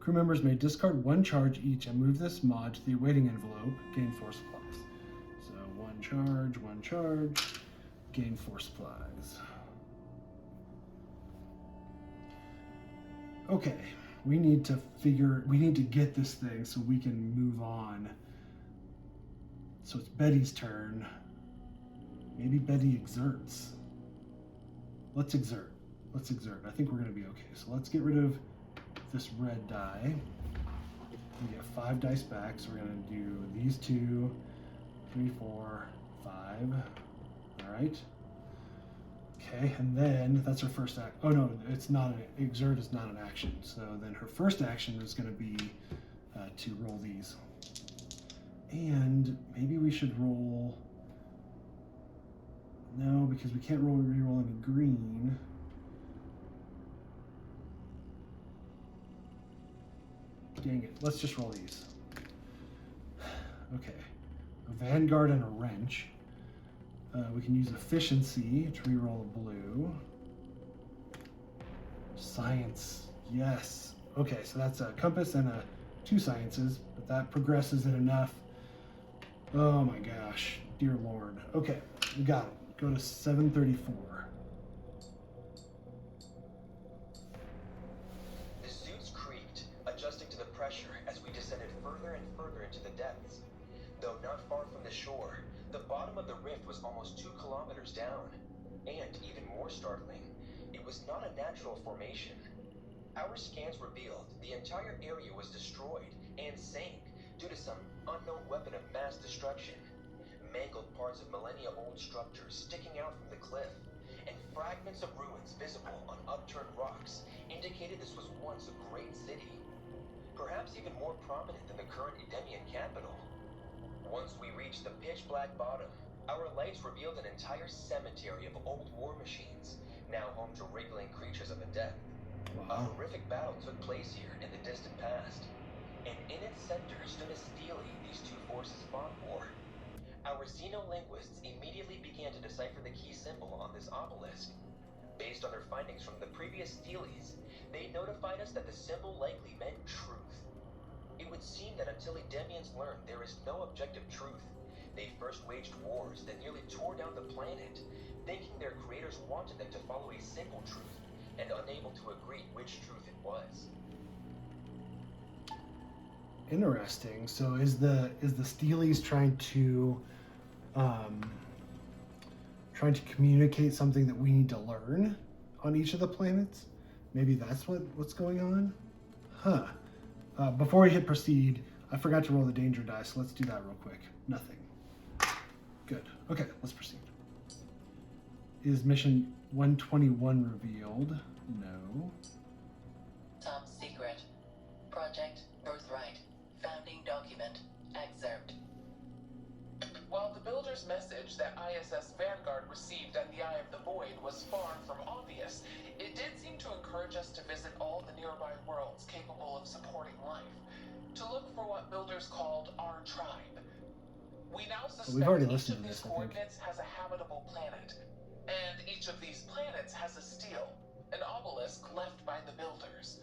Crew members may discard 1 charge each and move this mod to the awaiting envelope. Gain 4 supplies. So 1 charge, gain 4 supplies. Okay, we need to get this thing so we can move on. So it's Betty's turn. Maybe Betty exerts. Let's exert. I think we're gonna be okay. So let's get rid of this red die. We get 5 dice back, so we're gonna do these 2, 3, 4, 5. All right. Okay, and then that's her first act. Oh no, it's not. Exert is not an action. So then her first action is gonna be to roll these. And maybe we should roll. No, because we can't reroll any green. Dang it, let's just roll these. Okay, a Vanguard and a wrench. We can use efficiency to reroll a blue. Science, yes. Okay, so that's a compass and 2 sciences, but that progresses it enough. Oh my gosh, dear Lord. Okay, we got it. Go to 734. The suits creaked, adjusting to the pressure as we descended further and further into the depths. Though not far from the shore, the bottom of the rift was almost 2 kilometers down. And even more startling, it was not a natural formation. Our scans revealed the entire area was destroyed and sank due to some unknown weapon of mass destruction. Mangled parts of millennia-old structures sticking out from the cliff, and fragments of ruins visible on upturned rocks indicated this was once a great city. Perhaps even more prominent than the current Idemian capital. Once we reached the pitch-black bottom, our lights revealed an entire cemetery of old war machines, now home to wriggling creatures of the dead. A horrific battle took place here in the distant past, and in its center stood a stele these 2 forces fought for. Our xenolinguists immediately began to decipher the key symbol on this obelisk. Based on their findings from the previous steles, they notified us that the symbol likely meant truth. It would seem that until Idemians learn there is no objective truth, They first waged wars that nearly tore down the planet, thinking their creators wanted them to follow a single truth, and unable to agree which truth it was. Interesting. So is the Steelies trying to communicate something that we need to learn on each of the planets? Maybe that's what's going on? Huh. Before we hit proceed, I forgot to roll the danger die, so let's do that real quick. Nothing. Good. Okay, let's proceed. Is mission 121 revealed? No. Top secret. Project Birthright. Founding document. Excerpt. While the Builder's message that ISS Vanguard received at the Eye of the Void was far from obvious, it did seem to encourage us to visit all the nearby worlds capable of supporting life, to look for what Builders called our tribe. We now suspect we've already each listened of to these this, I think. coordinates has a habitable planet, and each of these planets has a stele, an obelisk left by the Builders.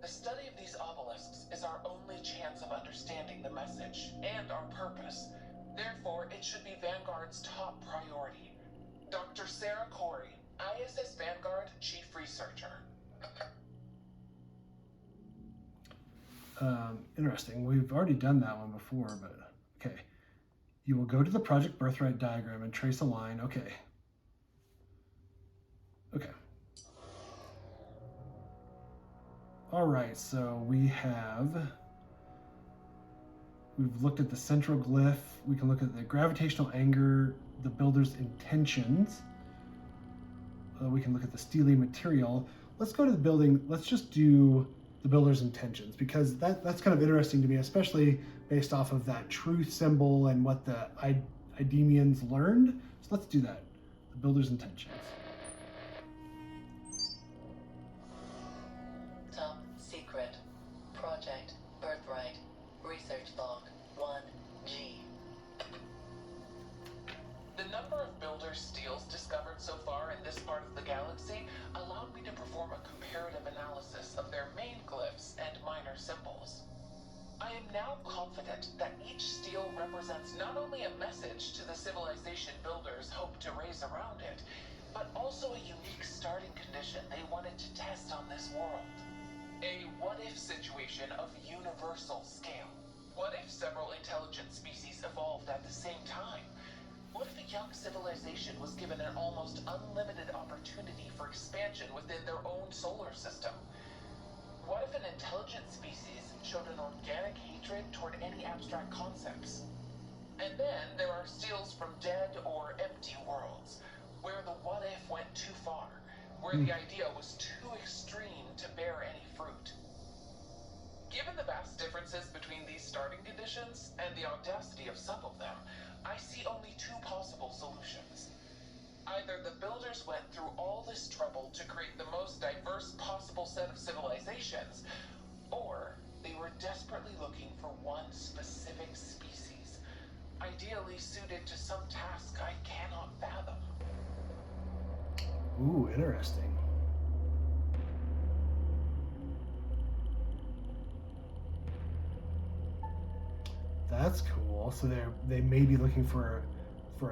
The study of these obelisks is our only chance of understanding the message and our purpose. Therefore, it should be Vanguard's top priority. Dr. Sarah Corey, ISS Vanguard Chief Researcher. Interesting. We've already done that one before, but okay. You will go to the Project Birthright diagram and trace a line. Okay. Okay. All right, so we've looked at the central glyph. We can look at the gravitational anger, the Builder's intentions. We can look at the steely material. Let's go to the building. Let's just do the Builder's intentions, because that's kind of interesting to me, especially based off of that truth symbol and what the Idemians learned. So let's do that. The Builder's intentions. Top secret. Project Birthright. Research log 1G. The number of Builder steles discovered so far in this part of the galaxy allowed me to perform a comparative analysis of their main glyphs and minor symbols. I am now confident that each stele represents not only a message to the civilization Builders hope to raise around it, but also a unique starting condition they wanted to test on this world. A what-if situation of universal scale. What if several intelligent species evolved at the same time? What if a young civilization was given an almost unlimited opportunity for expansion within their own solar system? What if an intelligent species showed an organic hatred toward any abstract concepts? And then there are steles from dead or empty worlds, where the what if went too far, where the idea was too extreme to bear any fruit. Given the vast differences between these starting conditions and the audacity of some of them, I see only two possible solutions. Either the Builders went through all this trouble to create the most diverse possible set of civilizations, or they were desperately looking for one specific species, ideally suited to some task I cannot fathom. Ooh, interesting. That's cool. So they may be looking for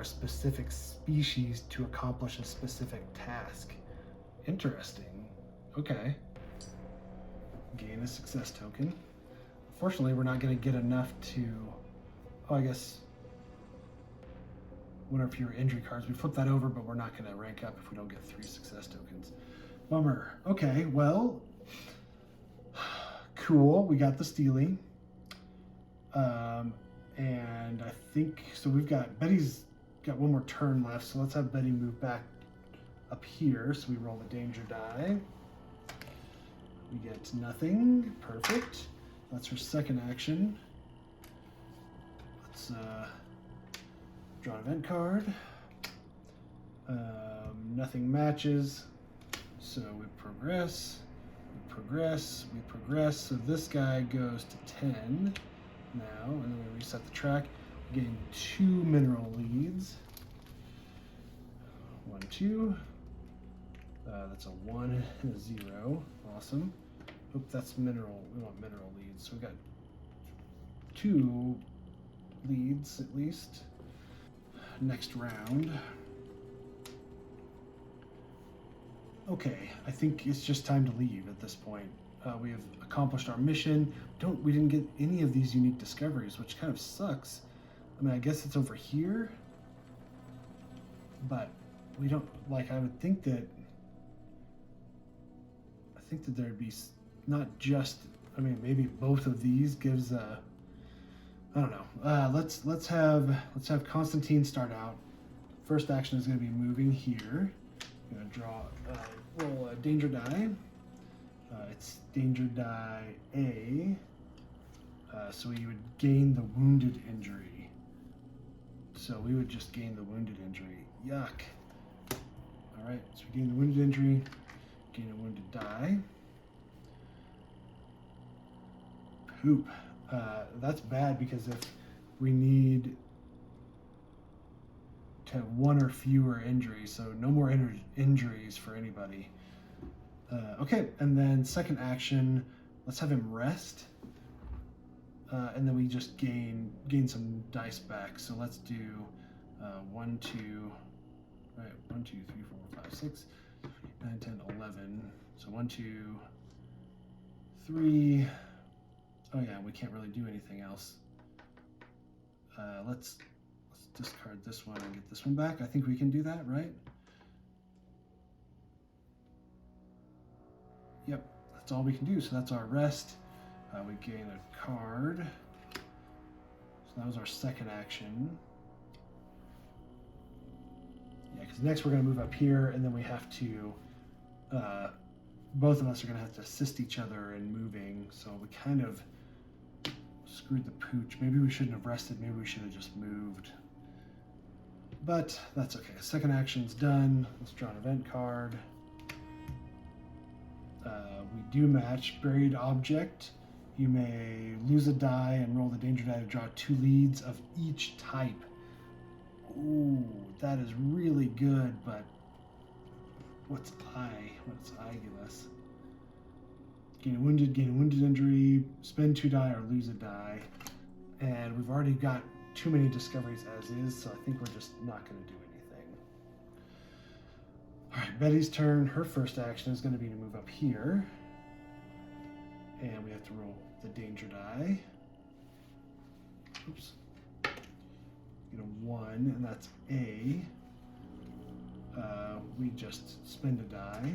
a specific species to accomplish a specific task. Interesting. Okay. Gain a success token. Unfortunately, we're not going to get enough to... Oh, I guess... One or fewer injury cards. We flip that over, but we're not going to rank up if we don't get 3 success tokens. Bummer. Okay, well... Cool. We got the Steely. And I think... So we've got... Betty's got one more turn left, so let's have Betty move back up here. So we roll the danger die. We get nothing. Perfect. That's her second action. Let's draw an event card. Nothing matches. So we progress. We progress. We progress. So this guy goes to 10 now, and then we reset the track. We gain 2 mineral leads. 1, 2. That's a 1 and a 0. Awesome. Oop, that's mineral. We want mineral leads. So we got 2 leads at least. next round. Okay, I think it's just time to leave at this point. We have accomplished our mission. We didn't get any of these unique discoveries, which kind of sucks. I mean, I guess it's over here, but we don't, like, I would think that, there'd be not just, I mean, maybe both of these gives a, I don't know. Let's have Constantine start out. First action is going to be moving here. I'm going to roll a danger die. It's danger die A. So you would gain the wounded injury. So we would just gain the wounded injury. Yuck. All right. So we gain the wounded injury. Gain a wounded die. Poop. That's bad because if we need to have one or fewer injuries, so no more injuries for anybody. Okay, and then second action, let's have him rest, and then we just gain some dice back. So let's do 1, 2, right? 1, 2, 3, 4, 5, 6, 9, 10, 11. So 1, 2, 3. Oh yeah, we can't really do anything else. Let's discard this one and get this one back. I think we can do that, right? Yep, that's all we can do. So that's our rest. We gain a card. So that was our second action. Yeah, because next we're going to move up here, and then we have to, both of us are going to have to assist each other in moving. So we kind of screwed the pooch. Maybe we shouldn't have rested. Maybe we should have just moved. But that's okay. Second action's done. Let's draw an event card. We do match buried object. You may lose a die and roll the danger die to draw 2 leads of each type. Ooh, that is really good, but what's I? What's I give us? Gain a wounded injury, spend 2 die or lose a die. And we've already got too many discoveries as is, so I think we're just not going to do anything. All right, Betty's turn. Her first action is going to be to move up here. And we have to roll the danger die. Oops. Get a 1, and that's A. We just spend a die.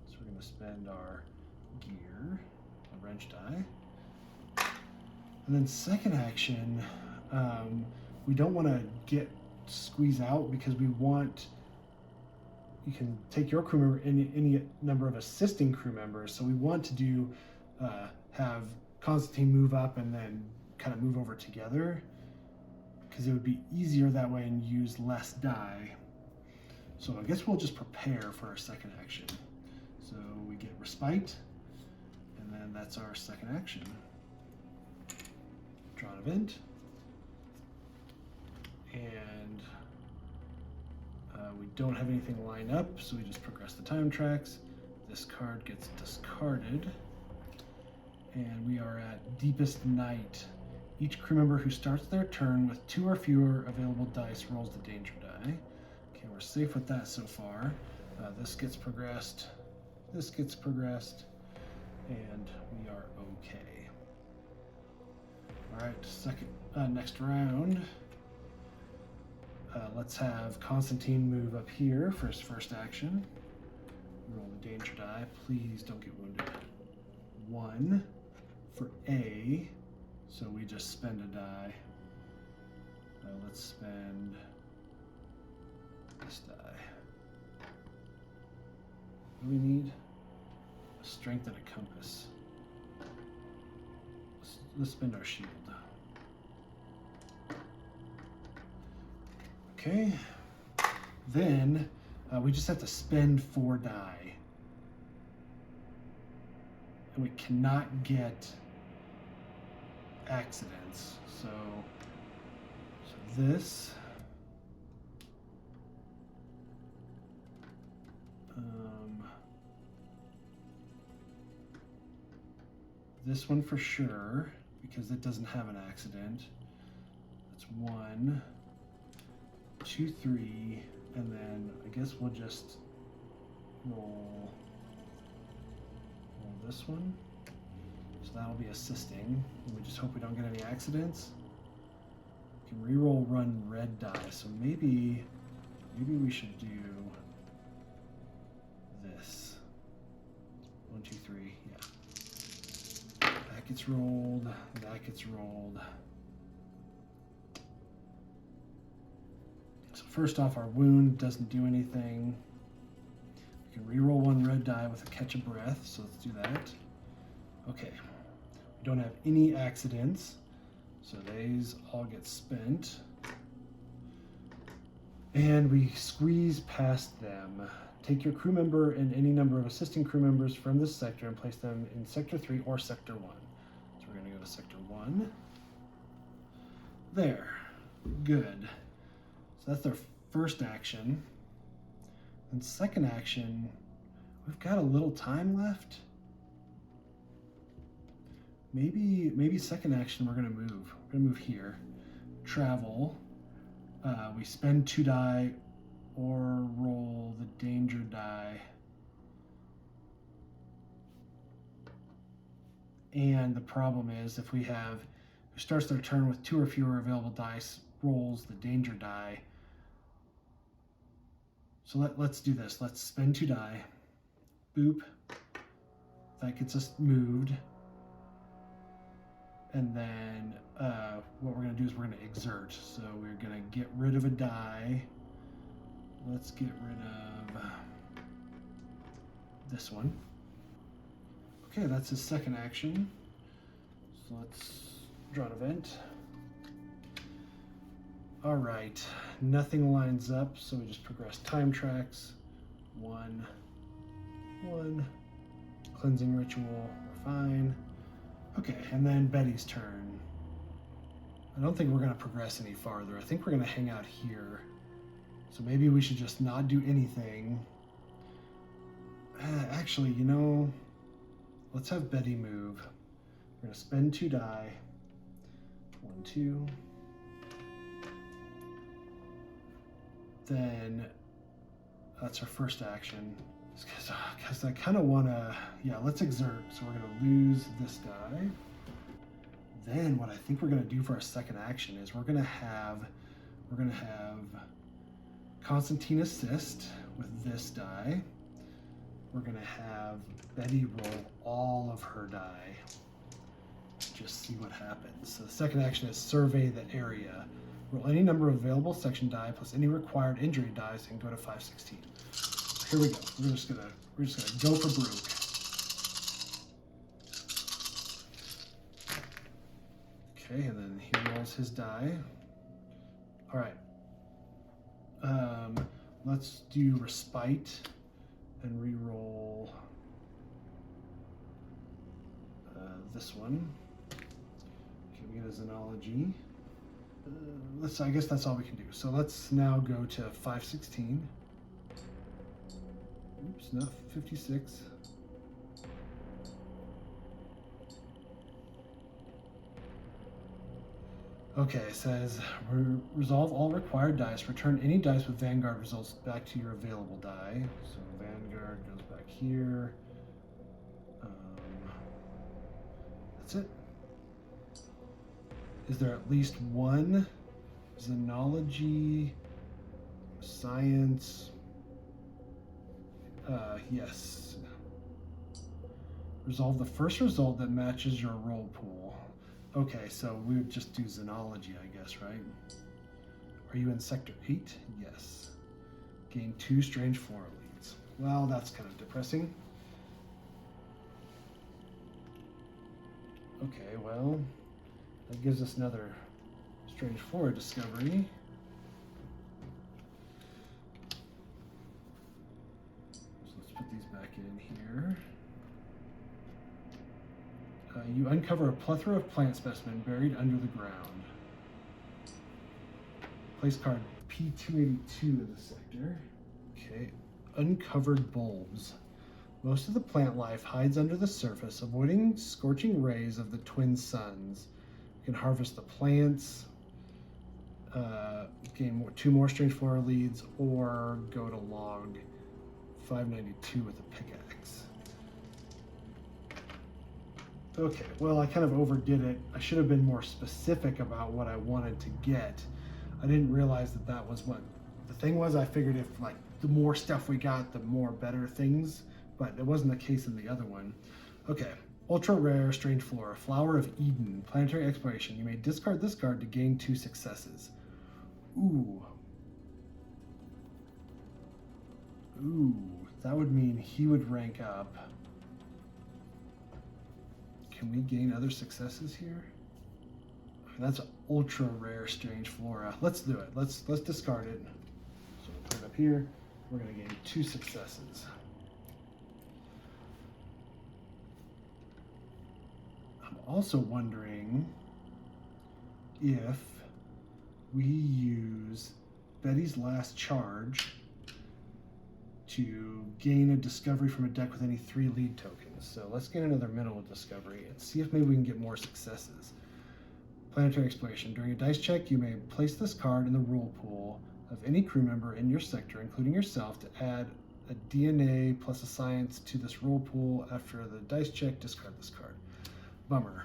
So we're going to spend our gear, a wrench die. And then second action, we don't want to squeeze out because we want, you can take your crew member any number of assisting crew members. So we want to do, have Constantine move up and then kind of move over together because it would be easier that way and use less die. So I guess we'll just prepare for our second action. So we get respite, and then that's our second action. Draw an event, and we don't have anything lined up, so we just progress the time tracks. This card gets discarded, and we are at Deepest Night. Each crew member who starts their turn with 2 or fewer available dice rolls the danger die. Okay, we're safe with that so far. This gets progressed, this gets progressed, and we are okay. All right, next round. Let's have Constantine move up here for his first action. Roll the danger die. Please don't get wounded. 1 for A, so we just spend a die. Let's spend this die. What do we need? A strength and a compass. Let's spend our shield. Okay, then we just have to spend 4 die. And we cannot get accidents. So this, this one for sure, because it doesn't have an accident. That's 1. 2, 3, and then I guess we'll just roll this one. So that'll be assisting. We just hope we don't get any accidents. We can reroll run red die. So maybe we should do this. 1, 2, 3. Yeah. That gets rolled. That gets rolled. So first off, our wound doesn't do anything. We can reroll 1 red die with a catch of breath. So let's do that. Okay. We don't have any accidents, so these all get spent. And we squeeze past them. Take your crew member and any number of assisting crew members from this sector and place them in Sector 3 or Sector 1. So we're going to go to Sector 1. There. Good. So that's their first action. And second action, we've got a little time left. Maybe second action we're gonna move. We're gonna move here. Travel. We spend 2 die or roll the danger die. And the problem is if we have who starts their turn with 2 or fewer available dice, rolls the danger die. So let's do this. Let's spend 2 die. Boop. That gets us moved. And then what we're going to do is we're going to exert. So we're going to get rid of a die. Let's get rid of this one. Okay, that's his second action. So let's draw an event. All right, nothing lines up, so we just progress time tracks. 1, 1. Cleansing ritual, we're fine. Okay, and then Betty's turn. I don't think we're gonna progress any farther. I think we're gonna hang out here. So maybe we should just not do anything. Actually, you know, let's have Betty move. We're gonna spend 2 die. 1, 2. Then that's our first action. Because I kind of want to, yeah, let's exert. So we're going to lose this die. Then what I think we're going to do for our second action is we're going to have Constantine assist with this die. We're going to have Betty roll all of her die. Just see what happens. So the second action is survey the area. Roll any number of available section die plus any required injury dice and go to 516. Here we go. We're just gonna go for broke. Okay, and then he rolls his die. All right. Let's do respite and re-roll this one. Okay, we get a Xenology. I guess that's all we can do. So let's now go to 516. Oops, not 56. Okay, it says resolve all required dice. Return any dice with Vanguard results back to your available die. So Vanguard goes back here. That's it. Is there at least one Xenology, Science? Yes. Resolve the first result that matches your roll pool. Okay, so we would just do Xenology, I guess, right? Are you in Sector 8? Yes. Gain 2 strange flora leads. Well, that's kind of depressing. Okay, well, that gives us another strange flora discovery. So let's put these back in here. You uncover a plethora of plant specimen buried under the ground. Place card P282 in the sector. Okay, uncovered bulbs. Most of the plant life hides under the surface, avoiding scorching rays of the twin suns. You can harvest the plants. gain 2 more strange flora leads, or go to log 592 with a pickaxe. Okay, well, I kind of overdid it. I should have been more specific about what I wanted to get. I didn't realize that that was what the thing was. I figured if like the more stuff we got, the more better things, but it wasn't the case in the other one. Okay, ultra rare strange flora, flower of Eden, planetary exploration. You may discard this card to gain 2 successes. Ooh, that would mean he would rank up. Can we gain other successes here? That's ultra rare strange flora. Let's do it. Let's discard it. So we'll put it up here. We're going to gain 2 successes. I'm also wondering if we use Betty's last charge to gain a discovery from a deck with any 3 lead tokens. So let's get another mineral discovery and see if maybe we can get more successes. Planetary exploration. During a dice check, you may place this card in the rule pool of any crew member in your sector, including yourself, to add a DNA plus a science to this rule pool. After the dice check, discard this card. Bummer.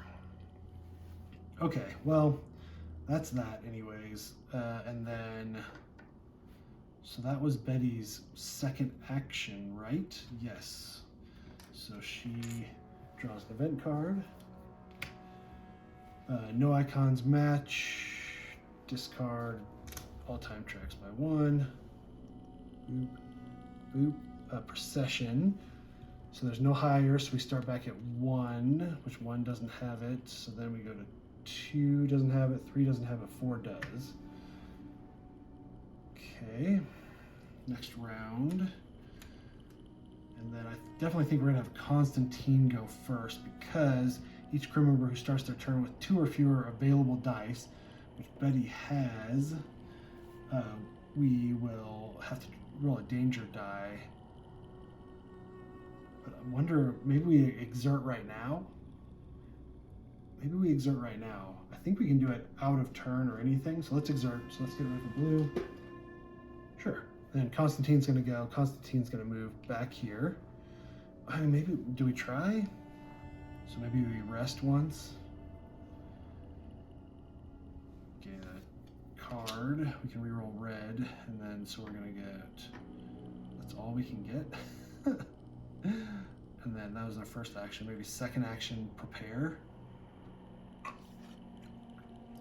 Okay, well, that's that anyways. And then, so that was Betty's second action, right? Yes. So she draws an event card. No icons match. Discard all time tracks by 1. Boop. Boop. Procession. So there's no higher, so we start back at 1, which 1 doesn't have it. So then we go to 2, doesn't have it. 3 doesn't have it. 4 does. Okay. Next round. And then I definitely think we're going to have Constantine go first, because each crew member who starts their turn with 2 or fewer available dice, which Betty has, we will have to roll a danger die. But I wonder, maybe we exert right now? Maybe we exert right now. I think we can do it out of turn or anything, so let's exert. So let's get rid of blue. Sure. Then Constantine's going to go. Constantine's going to move back here. I mean, maybe, do we try? So maybe we rest once. Get a card. We can reroll red, and then so we're going to get, that's all we can get. And then that was our first action. Maybe second action, prepare.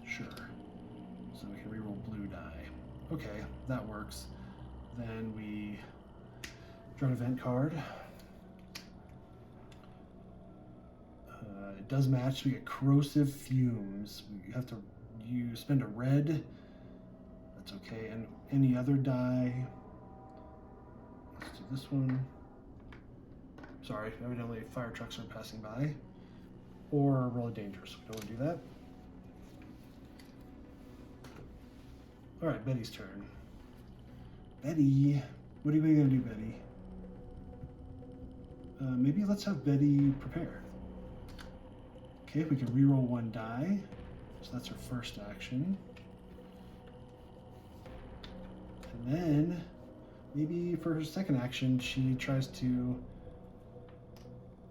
Sure. So we can reroll blue die. Okay, that works. Then we draw an event card. It does match. We get corrosive fumes. You have to spend a red. That's okay. And any other die. Let's do this one. Sorry, evidently fire trucks are passing by. Or roll a danger, so we don't want to do that. All right, Betty's turn. Betty, what are you going to do, Betty? Maybe let's have Betty prepare. Okay, we can reroll 1 die. So that's her first action. And then, maybe for her second action, she tries to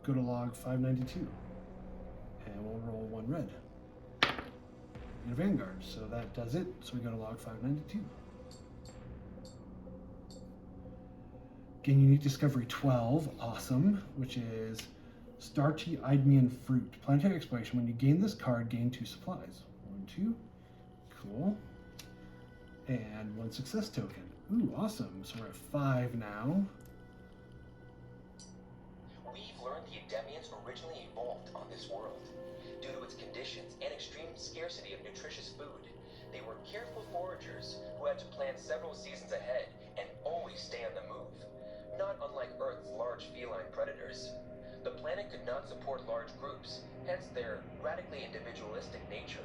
go to log 592. And we'll roll 1 red. And a Vanguard, so that does it. So we go to log 592. Gain unique discovery 12, awesome, which is starchy Idemian fruit. Planetary exploration. When you gain this card, gain 2 supplies. 1, 2, cool. And 1 success token. Ooh, awesome. So we're at 5 now. We've learned the Idemians originally evolved on this world. Due to its conditions and extreme scarcity of nutritious food, they were careful foragers who had to plan several seasons ahead and always stay on the move. Not unlike Earth's large feline predators. The planet could not support large groups, hence their radically individualistic nature.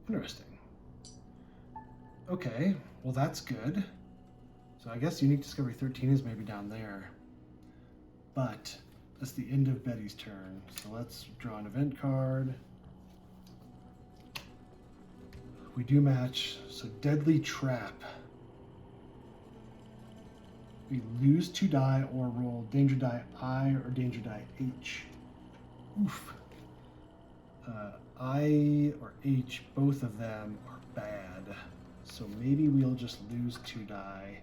Interesting. Okay, well that's good. So I guess unique discovery 13 is maybe down there. But that's the end of Betty's turn. So let's draw an event card. we do match, so Deadly Trap. We lose 2 die or roll Danger Die I or Danger Die H. Oof. I or H, both of them are bad. So maybe we'll just lose 2 die.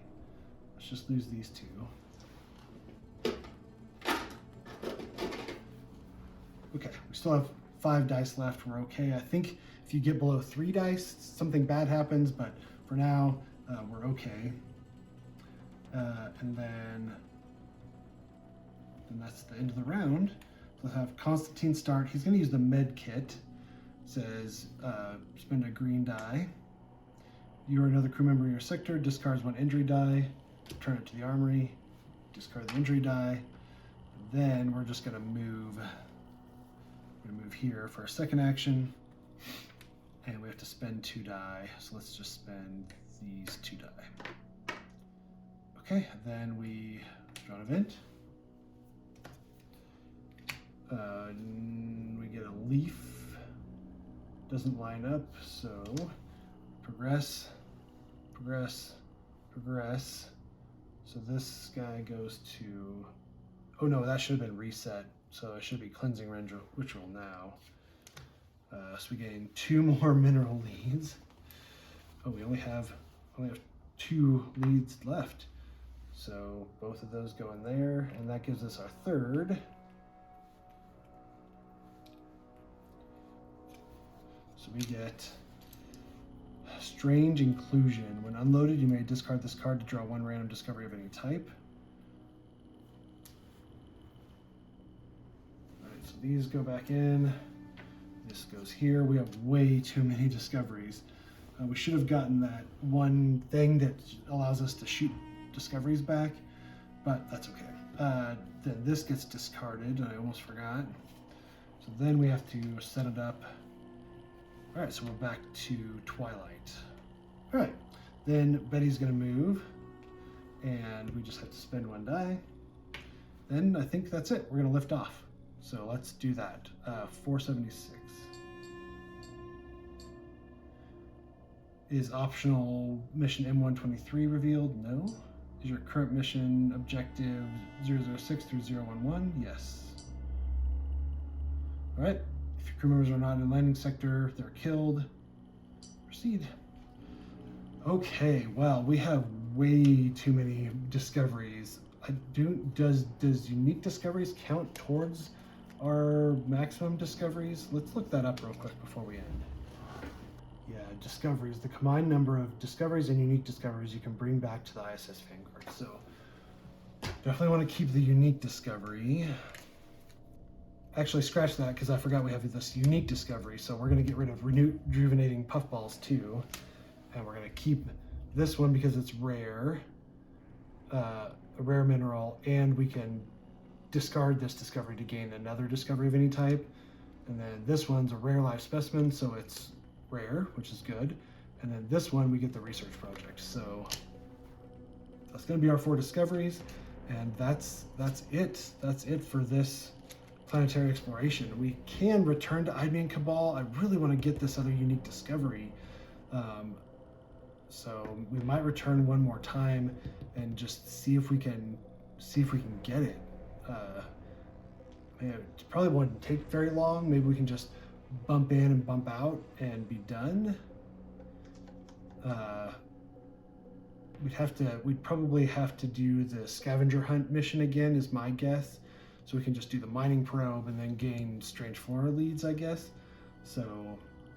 Let's just lose these 2. Okay, we still have 5 dice left. We're okay. I think if you get below 3 dice, something bad happens, but for now, we're okay. And then that's the end of the round. So let's have Constantine start. He's going to use the med kit. It says spend a green die. You or another crew member in your sector discards 1 injury die. Return it to the armory. Discard the injury die. Then we're just going to move. We're going to move here for our second action. And we have to spend 2 die. So let's just spend these 2 die. Okay, then we draw an event. We get a leaf. Doesn't line up, so progress, progress, progress. So this guy goes to, oh no, that should have been reset. So it should be cleansing ritual now. So we gain 2 more mineral leads. Oh, we only have 2 leads left. So both of those go in there, and that gives us our third. So we get Strange Inclusion. When unloaded, you may discard this card to draw 1 random discovery of any type. Alright, so these go back in. This goes here. We have way too many discoveries. We should have gotten that one thing that allows us to shoot discoveries back, but that's okay. Then this gets discarded, and I almost forgot. So then we have to set it up. All right, so we're back to Twilight. All right, then Betty's gonna move, and we just have to spend 1 die. Then I think that's it. We're gonna lift off. So let's do that. 476. Is optional mission M123 revealed? No. Is your current mission objective 006 through 011? Yes. All right. If your crew members are not in landing sector, they're killed. Proceed. Okay. Well, we have way too many discoveries. Does unique discoveries count towards our maximum discoveries? Let's look that up real quick before we end. Yeah, discoveries. The combined number of discoveries and unique discoveries you can bring back to the ISS Vanguard. So definitely want to keep the unique discovery. Actually, scratch that because I forgot we have this unique discovery. So we're going to get rid of rejuvenating puffballs too. And we're going to keep this one because it's rare. A rare mineral. And we can discard this discovery to gain another discovery of any type. And then this one's a rare life specimen. So it's rare, which is good. And then this one we get the research project. So that's going to be our 4 discoveries, and that's it. That's it for this planetary exploration. We can return to Idemian Cabal. I really want to get this other unique discovery, so we might return one more time and just see if we can get it. Man, it probably wouldn't take very long. Maybe we can just bump in and bump out and be done. We'd probably have to do the scavenger hunt mission again, is my guess. So we can just do the mining probe and then gain strange flora leads, I guess. So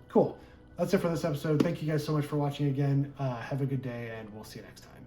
cool. That's it for this episode. Thank you guys so much for watching again. Have a good day, and we'll see you next time.